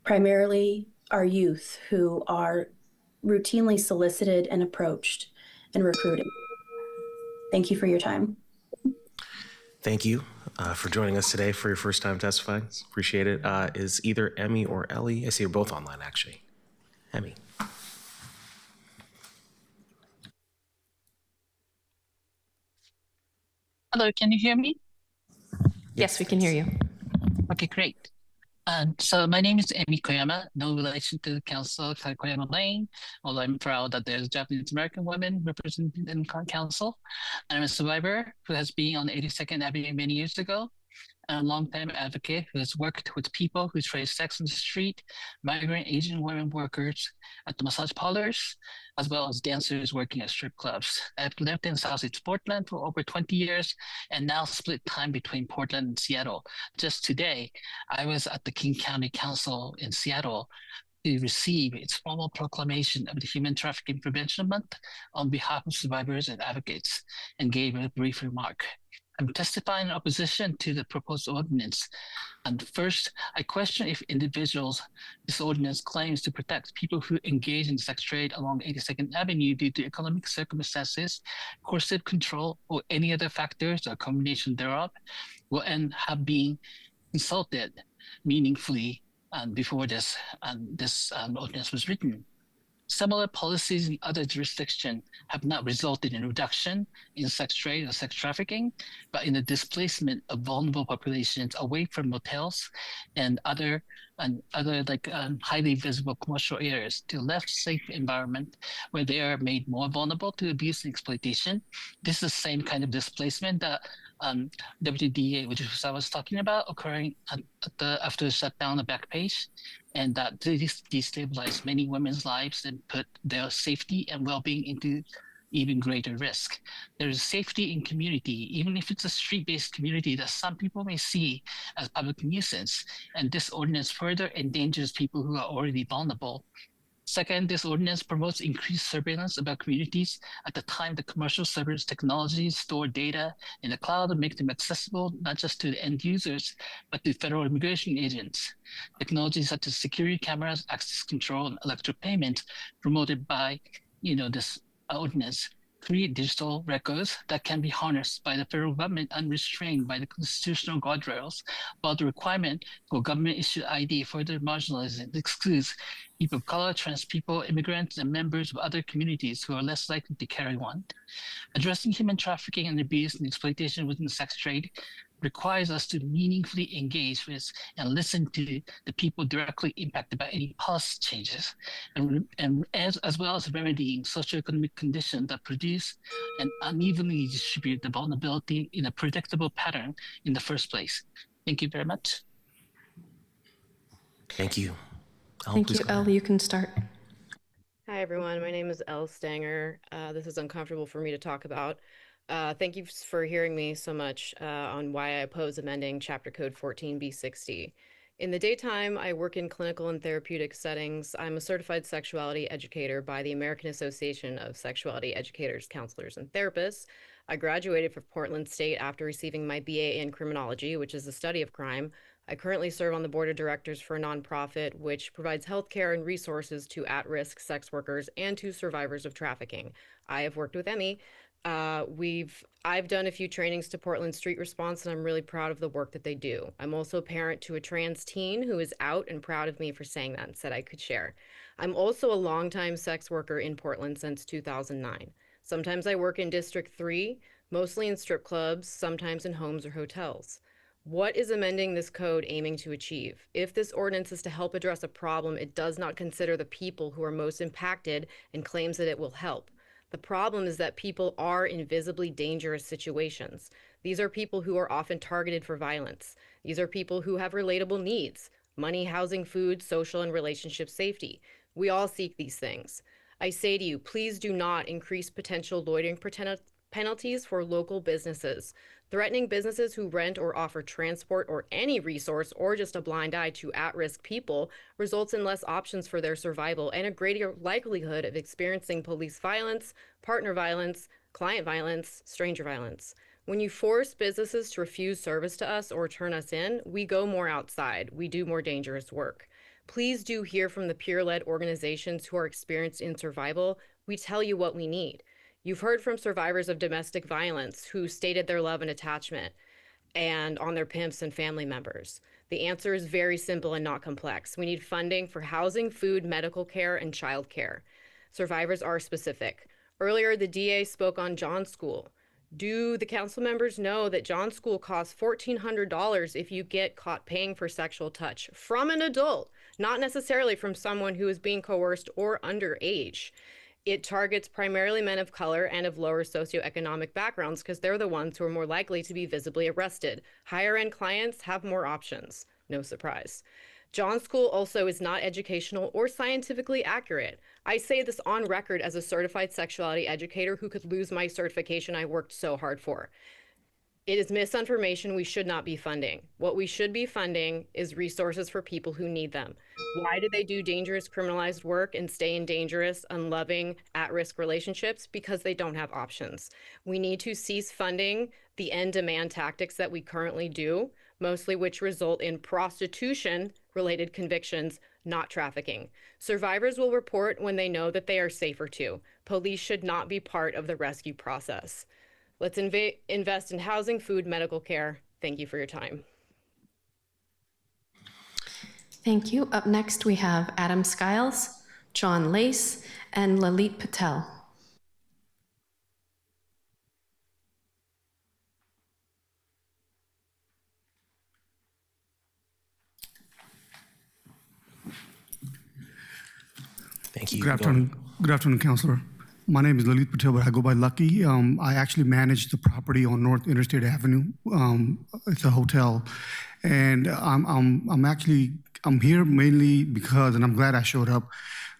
Primarily our youth, who are routinely solicited and approached and recruited. Thank you for your time. Thank you for joining us today for your first time testifying. Appreciate it. Is either Emmy or Ellie? I see you're both online, actually. Emmy. Hello, can you hear me? Yes, we can hear you. Okay, great. So my name is Emi Koyama, no relation to Council Koyama Lane, although I'm proud that there's Japanese American women represented in council. I'm a survivor who has been on 82nd Avenue many years ago, and a longtime advocate who has worked with people who trade sex on the street, migrant Asian women workers at the massage parlors, as well as dancers working at strip clubs. I've lived in Southeast Portland for over 20 years and now split time between Portland and Seattle. Just today, I was at the King County Council in Seattle to receive its formal proclamation of the Human Trafficking Prevention Month on behalf of survivors and advocates, and gave a brief remark. I'm testifying in opposition to the proposed ordinance. And first, I question if this ordinance claims to protect people who engage in sex trade along 82nd Avenue due to economic circumstances, coercive control, or any other factors or a combination thereof, will end up being consulted meaningfully before this ordinance was written. Similar policies in other jurisdictions have not resulted in reduction in sex trade or sex trafficking, but in the displacement of vulnerable populations away from motels and other highly visible commercial areas to a less safe environment where they are made more vulnerable to abuse and exploitation. This is the same kind of displacement that WDA, which I was talking about, occurring after the shutdown of Backpage, and that destabilized many women's lives and put their safety and well-being into even greater risk. There is safety in community, even if it's a street-based community that some people may see as public nuisance, and this ordinance further endangers people who are already vulnerable. Second, this ordinance promotes increased surveillance about communities at the time the commercial surveillance technologies store data in the cloud and make them accessible not just to the end users, but to federal immigration agents. Technologies such as security cameras, access control, and electronic payment promoted by this ordinance create digital records that can be harnessed by the federal government unrestrained by the constitutional guardrails, while the requirement for government-issued ID further marginalizes and excludes people of color, trans people, immigrants, and members of other communities who are less likely to carry one. Addressing human trafficking and abuse and exploitation within the sex trade requires us to meaningfully engage with and listen to the people directly impacted by any policy changes, and as well as remedying socioeconomic conditions that produce and unevenly distribute the vulnerability in a predictable pattern in the first place. Thank you very much. Thank you. Thank you, Elle. You can start. Hi, everyone. My name is Elle Stanger. This is uncomfortable for me to talk about. Thank you for hearing me so much on why I oppose amending Chapter Code 14B60. In the daytime, I work in clinical and therapeutic settings. I'm a certified sexuality educator by the American Association of Sexuality Educators, Counselors, and Therapists. I graduated from Portland State after receiving my BA in criminology, which is the study of crime. I currently serve on the board of directors for a nonprofit which provides healthcare and resources to at-risk sex workers and to survivors of trafficking. I have worked with Emmy. I've done a few trainings to Portland Street Response, and I'm really proud of the work that they do. I'm also a parent to a trans teen who is out and proud of me for saying that and said I could share. I'm also a longtime sex worker in Portland since 2009. Sometimes I work in District 3, mostly in strip clubs, sometimes in homes or hotels. What is amending this code aiming to achieve? If this ordinance is to help address a problem, it does not consider the people who are most impacted and claims that it will help. The problem is that people are in visibly dangerous situations. These are people who are often targeted for violence. These are people who have relatable needs: money, housing, food, social and relationship safety. We all seek these things. I say to you, please do not increase potential loitering penalties for local businesses. Threatening businesses who rent or offer transport or any resource or just a blind eye to at-risk people results in less options for their survival and a greater likelihood of experiencing police violence, partner violence, client violence, stranger violence. When you force businesses to refuse service to us or turn us in, we go more outside. We do more dangerous work. Please do hear from the peer-led organizations who are experienced in survival. We tell you what we need. You've heard from survivors of domestic violence who stated their love and attachment and on their pimps and family members. The answer is very simple and not complex. We need funding for housing, food, medical care, and child care. Survivors are specific. Earlier, the DA spoke on John School. Do the council members know that John School costs $1,400 if you get caught paying for sexual touch from an adult, not necessarily from someone who is being coerced or underage? It targets primarily men of color and of lower socioeconomic backgrounds because they're the ones who are more likely to be visibly arrested. Higher end clients have more options. No surprise. John School also is not educational or scientifically accurate. I say this on record as a certified sexuality educator who could lose my certification I worked so hard for. It is misinformation we should not be funding. What we should be funding is resources for people who need them. Why do they do dangerous criminalized work and stay in dangerous, unloving, at-risk relationships? Because they don't have options. We need to cease funding the end demand tactics that we currently do, mostly which result in prostitution-related convictions, not trafficking. Survivors will report when they know that they are safer to. Police should not be part of the rescue process. Let's invest in housing, food, medical care. Thank you for your time. Thank you. Up next, we have Adam Skiles, John Lace, and Lalit Patel. Thank you. Good afternoon, Councilor. My name is Lalit Patel, but I go by Lucky. I actually manage the property on North Interstate Avenue. It's a hotel, and I'm here mainly because, and I'm glad I showed up.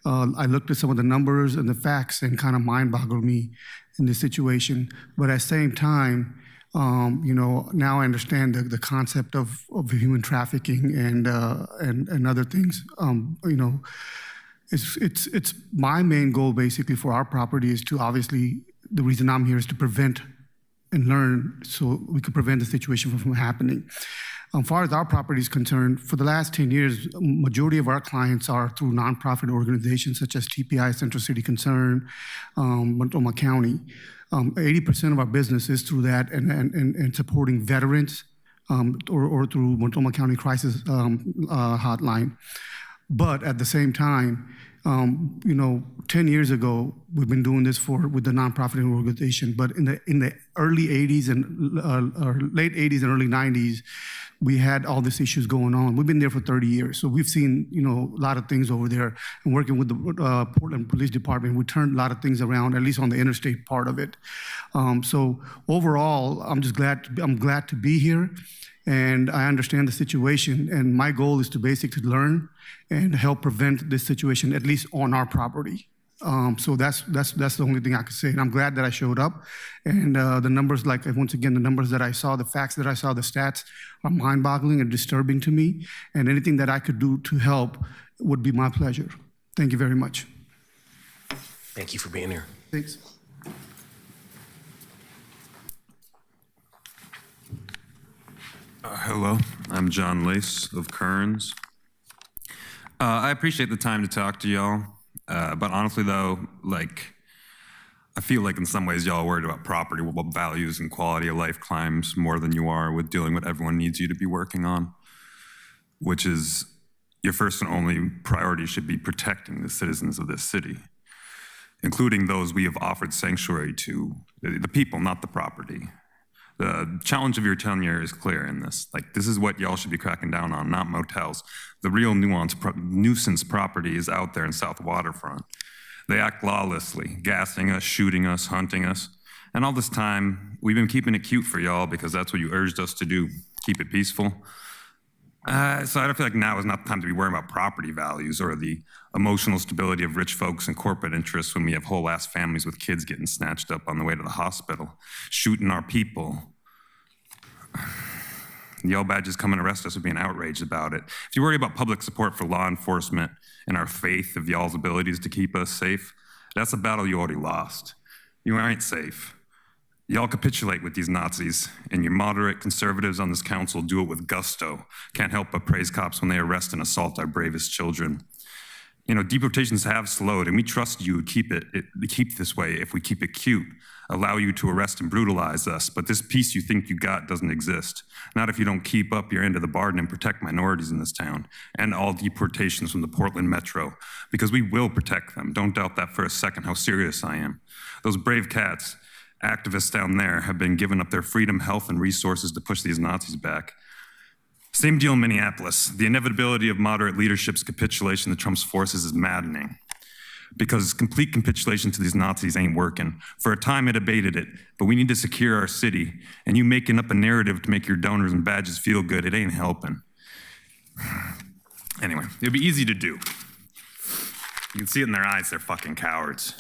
I looked at some of the numbers and the facts and kind of mind-boggled me in this situation. But at the same time, now I understand the concept of human trafficking and other things. It's my main goal basically for our property is to obviously, the reason I'm here is to prevent and learn so we could prevent the situation from happening. As far as our property is concerned, for the last 10 years, majority of our clients are through nonprofit organizations such as TPI, Central City Concern, Multnomah County. 80% of our business is through that and supporting veterans or through Multnomah County Crisis Hotline. But at the same time, 10 years ago, we've been doing this with the nonprofit organization. But in the early 80s and late 80s and early 90s, we had all these issues going on. We've been there for 30 years, so we've seen a lot of things over there. And working with the Portland Police Department, we turned a lot of things around, at least on the interstate part of it. So overall, I'm glad to be here. And I understand the situation, and my goal is to basically learn and help prevent this situation, at least on our property. So that's the only thing I could say. And I'm glad that I showed up. And the numbers, the numbers that I saw, the facts that I saw, the stats are mind-boggling and disturbing to me. And anything that I could do to help would be my pleasure. Thank you very much. Thank you for being here. Thanks. Hello, I'm John Lace of Kearns. I appreciate the time to talk to y'all, but honestly though, I feel like in some ways y'all are worried about property values and quality of life climbs more than you are with dealing with what everyone needs you to be working on, which is your first and only priority should be protecting the citizens of this city, including those we have offered sanctuary to, the people, not the property. The challenge of your tenure is clear in this. This is what y'all should be cracking down on, not motels. The real nuisance property is out there in South Waterfront. They act lawlessly, gassing us, shooting us, hunting us. And all this time, we've been keeping it cute for y'all because that's what you urged us to do, keep it peaceful. So I don't feel like now is not the time to be worrying about property values or the emotional stability of rich folks and corporate interests when we have whole ass families with kids getting snatched up on the way to the hospital, shooting our people. Yellow badges come and arrest us for being outraged about it. If you worry about public support for law enforcement and our faith of y'all's abilities to keep us safe, that's a battle you already lost. You aren't safe. Y'all capitulate with these Nazis, and your moderate conservatives on this council do it with gusto. Can't help but praise cops when they arrest and assault our bravest children. You know, deportations have slowed, and we trust you to keep this way if we keep it cute, allow you to arrest and brutalize us. But this peace you think you got doesn't exist. Not if you don't keep up your end of the bargain and protect minorities in this town, and all deportations from the Portland Metro, because we will protect them. Don't doubt that for a second, how serious I am. Those brave cats, activists down there, have been giving up their freedom, health, and resources to push these Nazis back. Same deal in Minneapolis. The inevitability of moderate leadership's capitulation to Trump's forces is maddening, because complete capitulation to these Nazis ain't working. For a time it abated it, but we need to secure our city, and you making up a narrative to make your donors and badges feel good, it ain't helping. Anyway, it'd be easy to do. You can see it in their eyes, they're fucking cowards.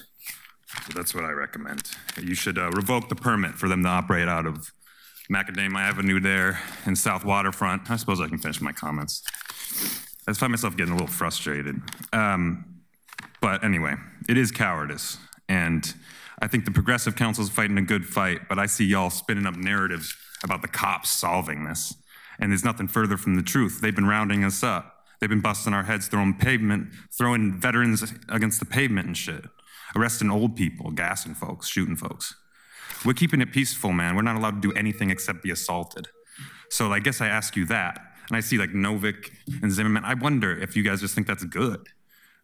So that's what I recommend. You should revoke the permit for them to operate out of Macadam Avenue there in South Waterfront. I suppose I can finish my comments. I just find myself getting a little frustrated. But anyway, it is cowardice. And I think the Progressive Council is fighting a good fight, but I see y'all spinning up narratives about the cops solving this. And there's nothing further from the truth. They've been rounding us up. They've been busting our heads, throwing veterans against the pavement and shit. Arresting old people, gassing folks, shooting folks. We're keeping it peaceful, man. We're not allowed to do anything except be assaulted. So I guess I ask you that. And I see like Novick and Zimmerman. I wonder if you guys just think that's good.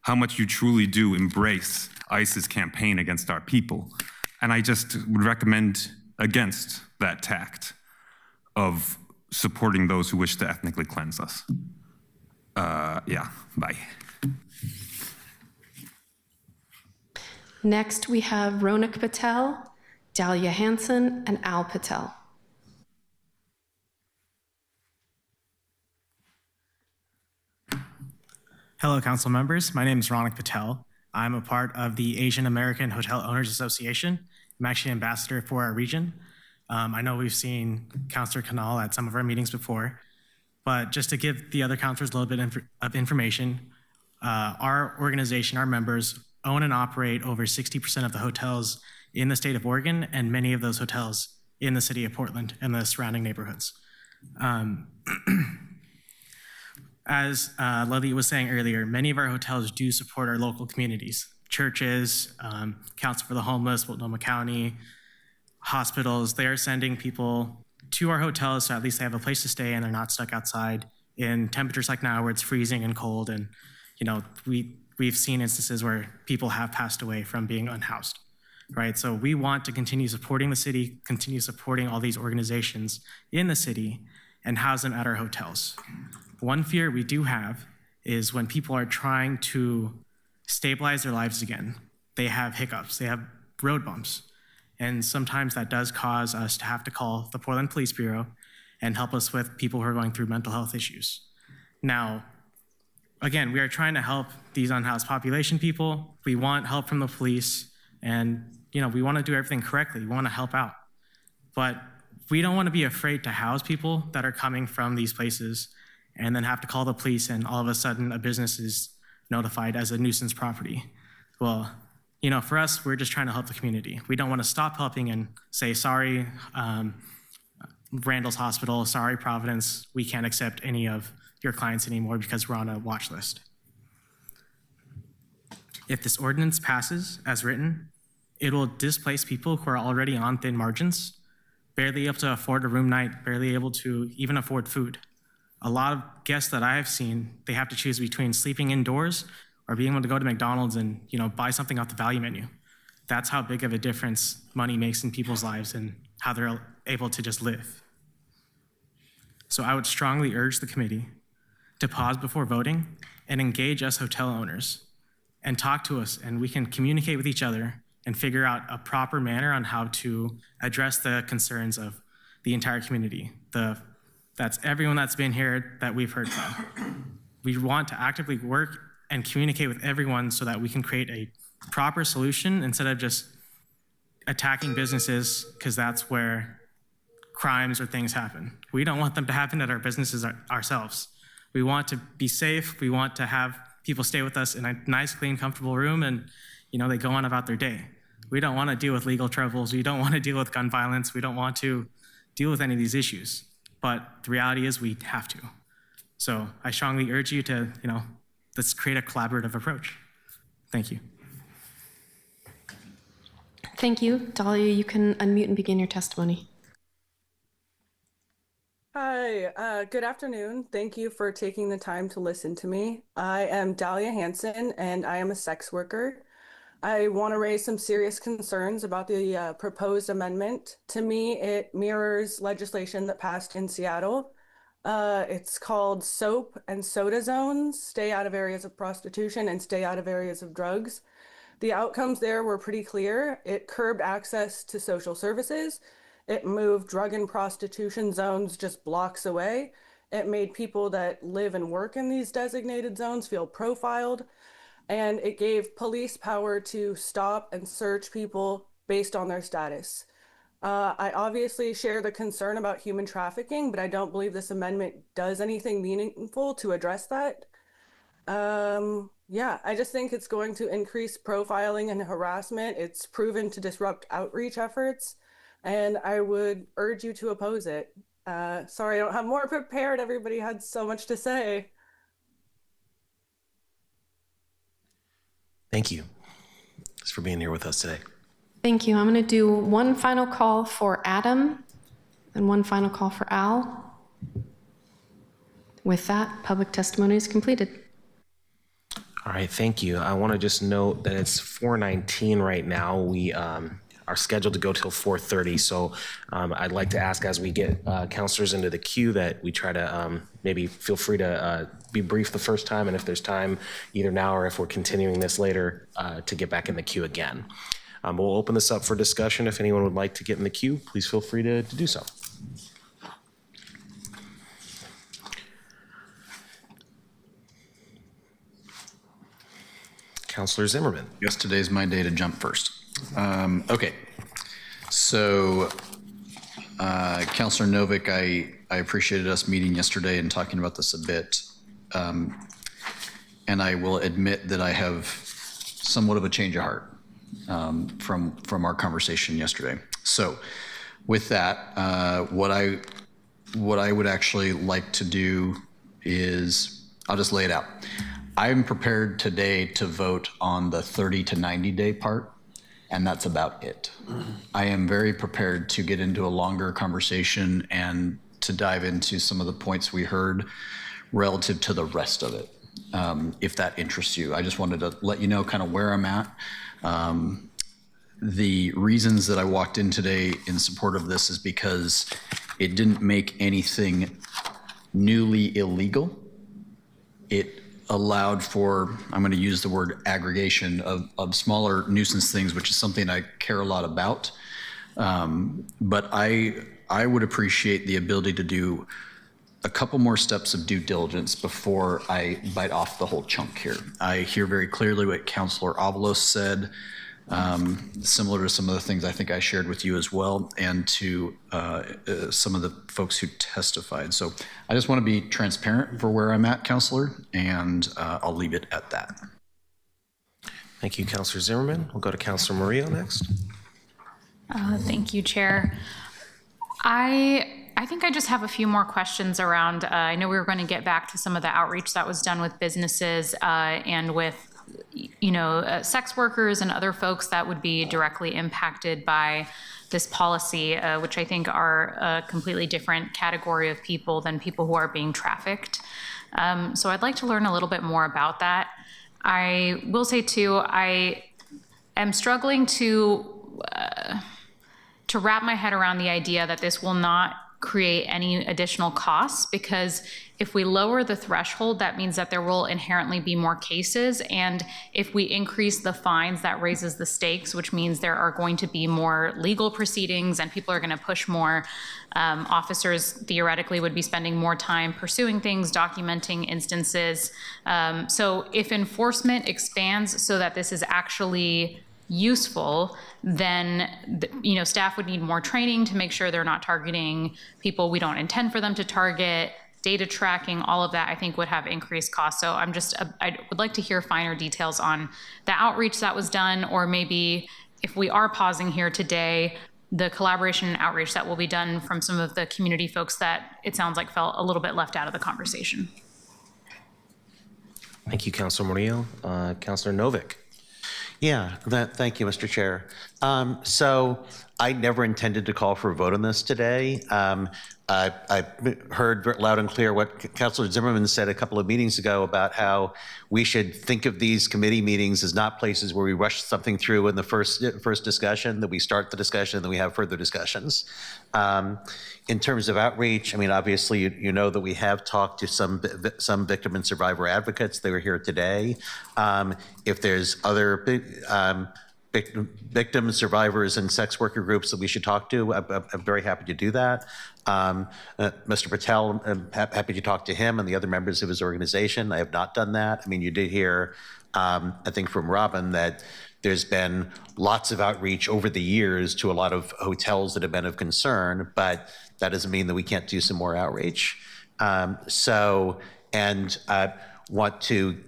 How much you truly do embrace ICE's campaign against our people. And I just would recommend against that tact of supporting those who wish to ethnically cleanse us. Yeah, bye. Next, we have Ronak Patel, Dahlia Hansen, and Al Patel. Hello, council members. My name is Ronak Patel. I'm a part of the Asian American Hotel Owners Association. I'm actually ambassador for our region. I know we've seen Councilor Canal at some of our meetings before, but just to give the other councilors a little bit of information, our organization, our members, own and operate over 60% of the hotels in the state of Oregon, and many of those hotels in the city of Portland and the surrounding neighborhoods. As Lily was saying earlier, many of our hotels do support our local communities, churches, Council for the Homeless, Multnomah County, hospitals. They are sending people to our hotels so at least they have a place to stay and they're not stuck outside in temperatures like now where it's freezing and cold. And, you know, we've seen instances where people have passed away from being unhoused, right? So we want to continue supporting the city, continue supporting all these organizations in the city and house them at our hotels. One fear we do have is when people are trying to stabilize their lives again, they have hiccups, they have road bumps. And sometimes that does cause us to have to call the Portland Police Bureau and help us with people who are going through mental health issues. Now, again, we are trying to help these unhoused population people. We want help from the police, and you know, we want to do everything correctly. We want to help out. But we don't want to be afraid to house people that are coming from these places and then have to call the police and all of a sudden a business is notified as a nuisance property. Well, you know, for us, we're just trying to help the community. We don't want to stop helping and say, sorry, Randall's Hospital, sorry, Providence, we can't accept any of your clients anymore because we're on a watch list. If this ordinance passes as written, it will displace people who are already on thin margins, barely able to afford a room night, barely able to even afford food. A lot of guests that I have seen, they have to choose between sleeping indoors or being able to go to McDonald's and, you know, buy something off the value menu. That's how big of a difference money makes in people's lives and how they're able to just live. So I would strongly urge the committee to pause before voting and engage us hotel owners and talk to us, and we can communicate with each other and figure out a proper manner on how to address the concerns of the entire community, the That's everyone that's been here that we've heard from. We want to actively work and communicate with everyone so that we can create a proper solution instead of just attacking businesses, because that's where crimes or things happen. We don't want them to happen at our businesses ourselves. We want to be safe. We want to have people stay with us in a nice, clean, comfortable room, and they go on about their day. We don't want to deal with legal troubles. We don't want to deal with gun violence. We don't want to deal with any of these issues. But the reality is we have to. So I strongly urge you to, let's create a collaborative approach. Thank you. Thank you. Dahlia, you can unmute and begin your testimony. Hi, good afternoon. Thank you for taking the time to listen to me. I am Dahlia Hansen, and I am a sex worker. I want to raise some serious concerns about the proposed amendment. To me, it mirrors legislation that passed in Seattle. It's called SOAP and SODA zones, stay out of areas of prostitution and stay out of areas of drugs. The outcomes there were pretty clear. It curbed access to social services. It moved drug and prostitution zones just blocks away. It made people that live and work in these designated zones feel profiled. And it gave police power to stop and search people based on their status. I obviously share the concern about human trafficking, but I don't believe this amendment does anything meaningful to address that. Yeah, I just think it's going to increase profiling and harassment. It's proven to disrupt outreach efforts, and I would urge you to oppose it. Sorry, I don't have more prepared. Everybody had so much to say. Thank you. Thanks for being here with us today. Thank you. I'm going to do one final call for Adam and one final call for Al. With that, public testimony is completed. All right, thank you. I want to just note that it's 4:19 right now. We are scheduled to go till 4:30, so I'd like to ask as we get counselors into the queue that we try to maybe feel free to be brief the first time, and if there's time, either now or if we're continuing this later, to get back in the queue again. We'll open this up for discussion. If anyone would like to get in the queue, please feel free to do so. Counselor Zimmerman. Yes, today's my day to jump first. Okay, so Counselor Novick, I appreciated us meeting yesterday and talking about this a bit. And I will admit that I have somewhat of a change of heart from our conversation yesterday. So with that, what I would actually like to do is, I'll just lay it out. I'm prepared today to vote on the 30 to 90 day part, and that's about it. I am very prepared to get into a longer conversation and to dive into some of the points we heard relative to the rest of it, if that interests you. I just wanted to let you know kind of where I'm at. The reasons that I walked in today in support of this is because it didn't make anything newly illegal. It allowed for, I'm going to use the word aggregation of smaller nuisance things, which is something I care a lot about. But I would appreciate the ability to do a couple more steps of due diligence before I bite off the whole chunk here. I hear very clearly what Councilor Avalos said, similar to some of the things I think I shared with you as well, and to some of the folks who testified. So I just want to be transparent for where I'm at, Councilor, and I'll leave it at that. Thank you, Councilor Zimmerman. We'll go to Councilor Murillo next. Thank you, Chair. I think I just have a few more questions around, I know we were going to get back to some of the outreach that was done with businesses and with sex workers and other folks that would be directly impacted by this policy, which I think are a completely different category of people than people who are being trafficked. So I'd like to learn a little bit more about that. I will say too, I am struggling to wrap my head around the idea that this will not create any additional costs, because if we lower the threshold, that means that there will inherently be more cases. And if we increase the fines, that raises the stakes, which means there are going to be more legal proceedings and people are going to push more. Officers theoretically would be spending more time pursuing things, documenting instances. So if enforcement expands so that this is actually useful, then staff would need more training to make sure they're not targeting people we don't intend for them to target. Data tracking, all of that, I think would have increased costs. So I would like to hear finer details on the outreach that was done, or maybe if we are pausing here today, the collaboration and outreach that will be done from some of the community folks that it sounds like felt a little bit left out of the conversation. Thank you, Councilor Murillo. Councilor Novick. Yeah, thank you, Mr. Chair. So I never intended to call for a vote on this today. I heard loud and clear what Councilor Zimmerman said a couple of meetings ago about how we should think of these committee meetings as not places where we rush something through in the first discussion, that we start the discussion and then we have further discussions. In terms of outreach, I mean, obviously, you know that we have talked to some victim and survivor advocates. They were here today. If there's other victims, survivors, and sex worker groups that we should talk to, I'm very happy to do that. Mr. Patel, I'm happy to talk to him and the other members of his organization. I have not done that. I mean, you did hear, I think from Robin, that there's been lots of outreach over the years to a lot of hotels that have been of concern, but that doesn't mean that we can't do some more outreach. And I want to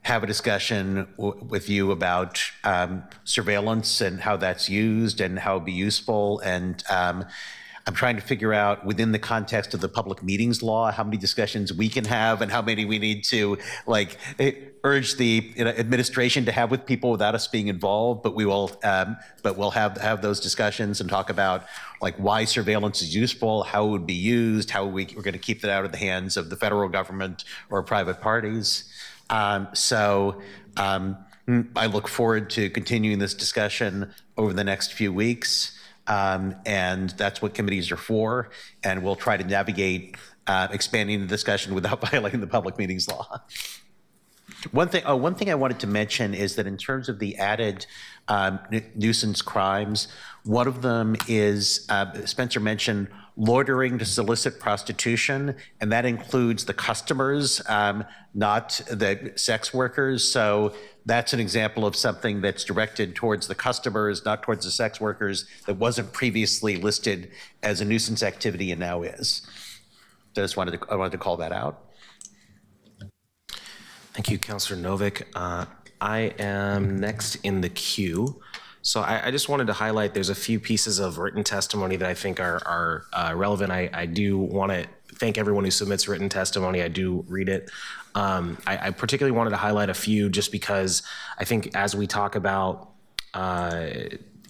have a discussion with you about surveillance and how that's used and how it'd be useful. And I'm trying to figure out, within the context of the public meetings law, how many discussions we can have and how many we need to urge the administration to have with people without us being involved. But we'll have those discussions and talk about why surveillance is useful, how it would be used, how we're going to keep that out of the hands of the federal government or private parties. I look forward to continuing this discussion over the next few weeks. And that's what committees are for. And we'll try to navigate expanding the discussion without violating the public meetings law. One thing I wanted to mention is that in terms of the added nuisance crimes, one of them is, Spencer mentioned, loitering to solicit prostitution, and that includes the customers, not the sex workers. So that's an example of something that's directed towards the customers, not towards the sex workers, that wasn't previously listed as a nuisance activity and now is. So I wanted to call that out. Thank you, Councilor Novick. I am next in the queue. So I just wanted to highlight, there's a few pieces of written testimony that I think are relevant. I do want to thank everyone who submits written testimony. I do read it. I particularly wanted to highlight a few just because I think as we talk about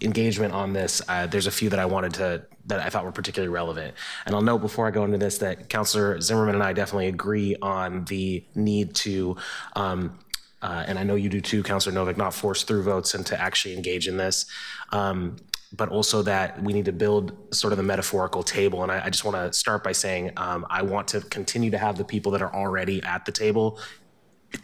engagement on this, there's a few that I thought were particularly relevant. And I'll note before I go into this that Councilor Zimmerman and I definitely agree on the need to and I know you do too, Councilor Novick, not force through votes and to actually engage in this, but also that we need to build sort of the metaphorical table. And I just want to start by saying I want to continue to have the people that are already at the table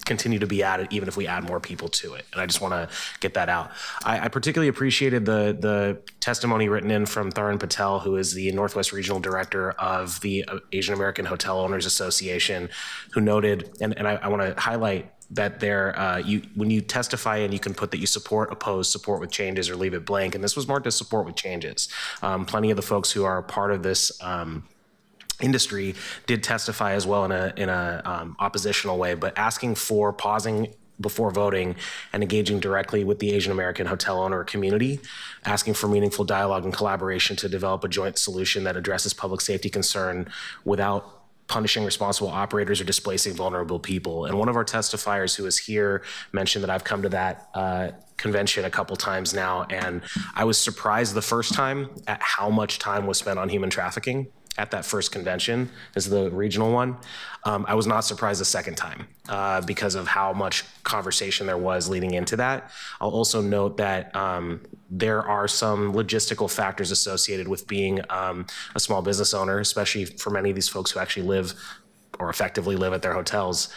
continue to be added, even if we add more people to it. And I just want to get that out. I particularly appreciated the testimony written in from Tharan Patel, who is the Northwest Regional Director of the Asian American Hotel Owners Association, who noted, and I want to highlight that when you testify and you can put that you support, oppose, support with changes, or leave it blank. And this was marked as support with changes. Plenty of the folks who are part of this industry did testify as well in a oppositional way, but asking for pausing before voting and engaging directly with the Asian American hotel owner community, asking for meaningful dialogue and collaboration to develop a joint solution that addresses public safety concern without punishing responsible operators or displacing vulnerable people. And one of our testifiers who is here mentioned that I've come to that convention a couple times now, and I was surprised the first time at how much time was spent on human trafficking at that first convention, is the regional one. I was not surprised the second time because of how much conversation there was leading into that. I'll also note that there are some logistical factors associated with being a small business owner, especially for many of these folks who actually live or effectively live at their hotels,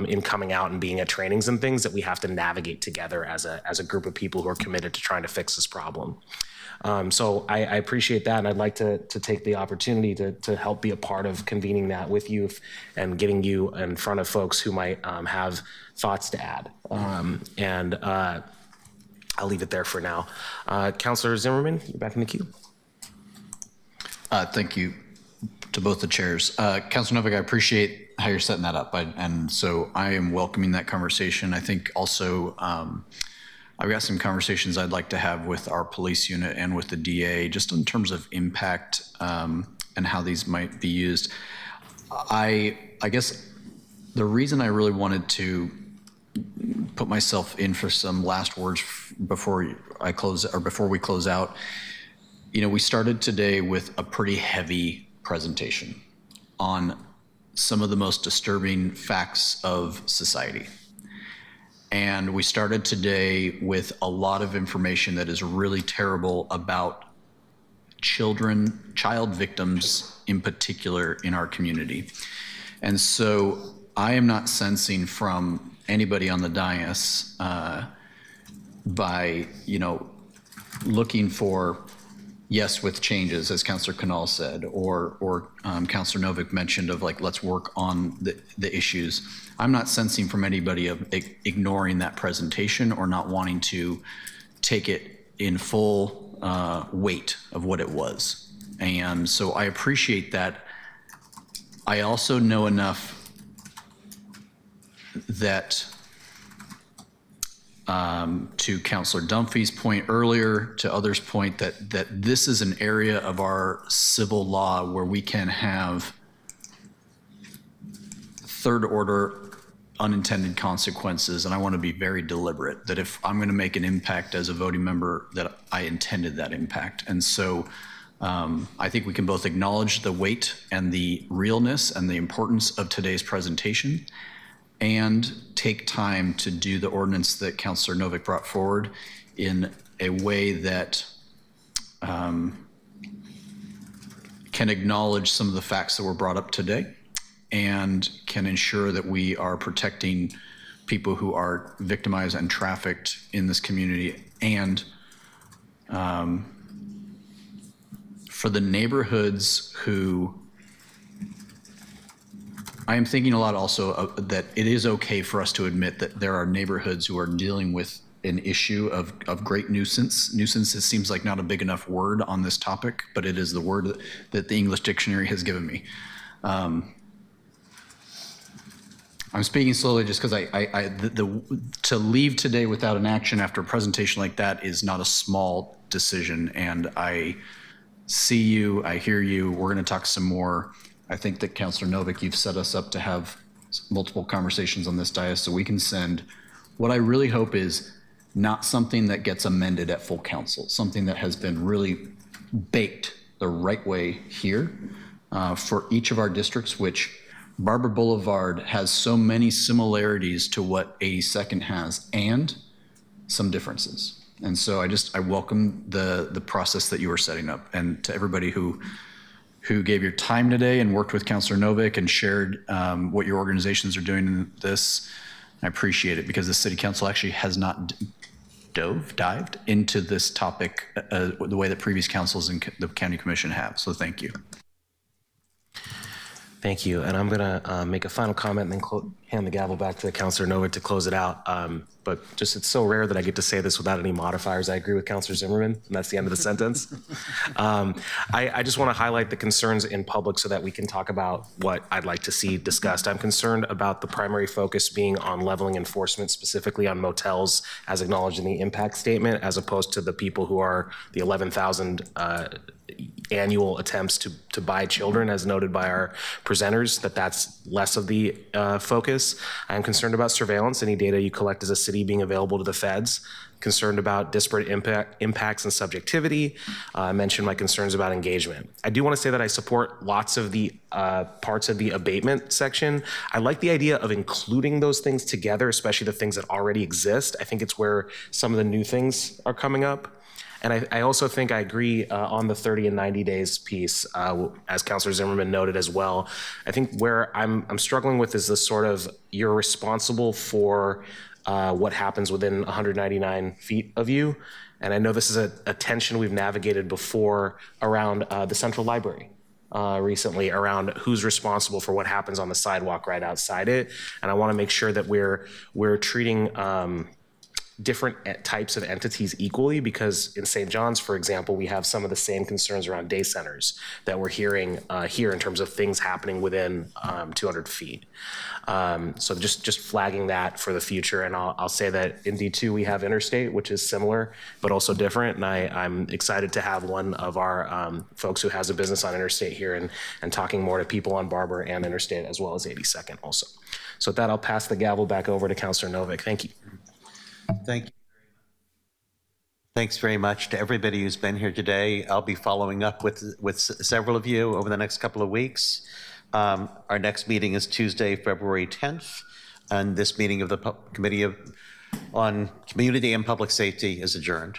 in coming out and being at trainings and things that we have to navigate together as a group of people who are committed to trying to fix this problem. So I appreciate that, and I'd like to take the opportunity to help be a part of convening that with you and getting you in front of folks who might have thoughts to add. I'll leave it there for now. Councilor Zimmerman, you're back in the queue. Thank you to both the chairs. Councilor Novick, I appreciate how you're setting that up. And so I am welcoming that conversation. I think also I've got some conversations I'd like to have with our police unit and with the DA, just in terms of impact and how these might be used. I guess the reason I really wanted to put myself in for some last words before we close out, we started today with a pretty heavy presentation on some of the most disturbing facts of society. And we started today with a lot of information that is really terrible about child victims in particular in our community. And so I am not sensing from anybody on the dais by, looking for yes with changes, as Councilor Canal said, or Councilor Novick mentioned of let's work on the issues. I'm not sensing from anybody of ignoring that presentation or not wanting to take it in full weight of what it was. And so I appreciate that. I also know enough that to Councilor Dunphy's point earlier, to others' point, that this is an area of our civil law where we can have third order unintended consequences. And I want to be very deliberate that if I'm going to make an impact as a voting member, that I intended that impact. And so I think we can both acknowledge the weight and the realness and the importance of today's presentation and take time to do the ordinance that Councilor Novick brought forward in a way that can acknowledge some of the facts that were brought up today and can ensure that we are protecting people who are victimized and trafficked in this community. And for the neighborhoods who, I am thinking a lot also that it is okay for us to admit that there are neighborhoods who are dealing with an issue of great nuisance. Nuisance seems like not a big enough word on this topic, but it is the word that the English dictionary has given me. I'm speaking slowly just because to leave today without an action after a presentation like that is not a small decision. And I see you, I hear you. We're going to talk some more. I think that Councilor Novick, you've set us up to have multiple conversations on this dais so we can send what I really hope is not something that gets amended at full council, something that has been really baked the right way here for each of our districts, which Barber Boulevard has so many similarities to what 82nd has and some differences. And so I welcome the process that you are setting up, and to everybody who gave your time today and worked with Councilor Novick and shared what your organizations are doing in this. I appreciate it because the City Council actually has not dived into this topic the way that previous councils and the County Commission have. So thank you. Thank you. And I'm going to make a final comment and then hand the gavel back to Councilor Novick to close it out. But just it's so rare that I get to say this without any modifiers. I agree with Councilor Zimmerman, and that's the end of the sentence. I just want to highlight the concerns in public so that we can talk about what I'd like to see discussed. I'm concerned about the primary focus being on leveling enforcement, specifically on motels, as acknowledged in the impact statement, as opposed to the people who are the 11,000 annual attempts to buy children, as noted by our presenters, that's less of the focus. I'm concerned about surveillance, any data you collect as a city being available to the feds. Concerned about disparate impacts and subjectivity. I mentioned my concerns about engagement. I do want to say that I support lots of the parts of the abatement section. I like the idea of including those things together, especially the things that already exist. I think it's where some of the new things are coming up. And I also think I agree on the 30 and 90 days piece, as Councilor Zimmerman noted as well. I think where I'm struggling with is this sort of, you're responsible for what happens within 199 feet of you. And I know this is a tension we've navigated before around the Central Library. Recently around who's responsible for what happens on the sidewalk right outside it. And I want to make sure that we're treating different types of entities equally, because in St. John's, for example, we have some of the same concerns around day centers that we're hearing here in terms of things happening within 200 feet. So just flagging that for the future. And I'll say that in D2 we have Interstate, which is similar but also different. And I'm excited to have one of our folks who has a business on Interstate here and talking more to people on Barber and Interstate as well as 82nd also. So with that, I'll pass the gavel back over to Councilor Novick. Thank you. Thank you. Thanks very much to everybody who's been here today. I'll be following up with several of you over the next couple of weeks. Our next meeting is Tuesday, February 10th, and this meeting of the Committee on Community and Public Safety is adjourned.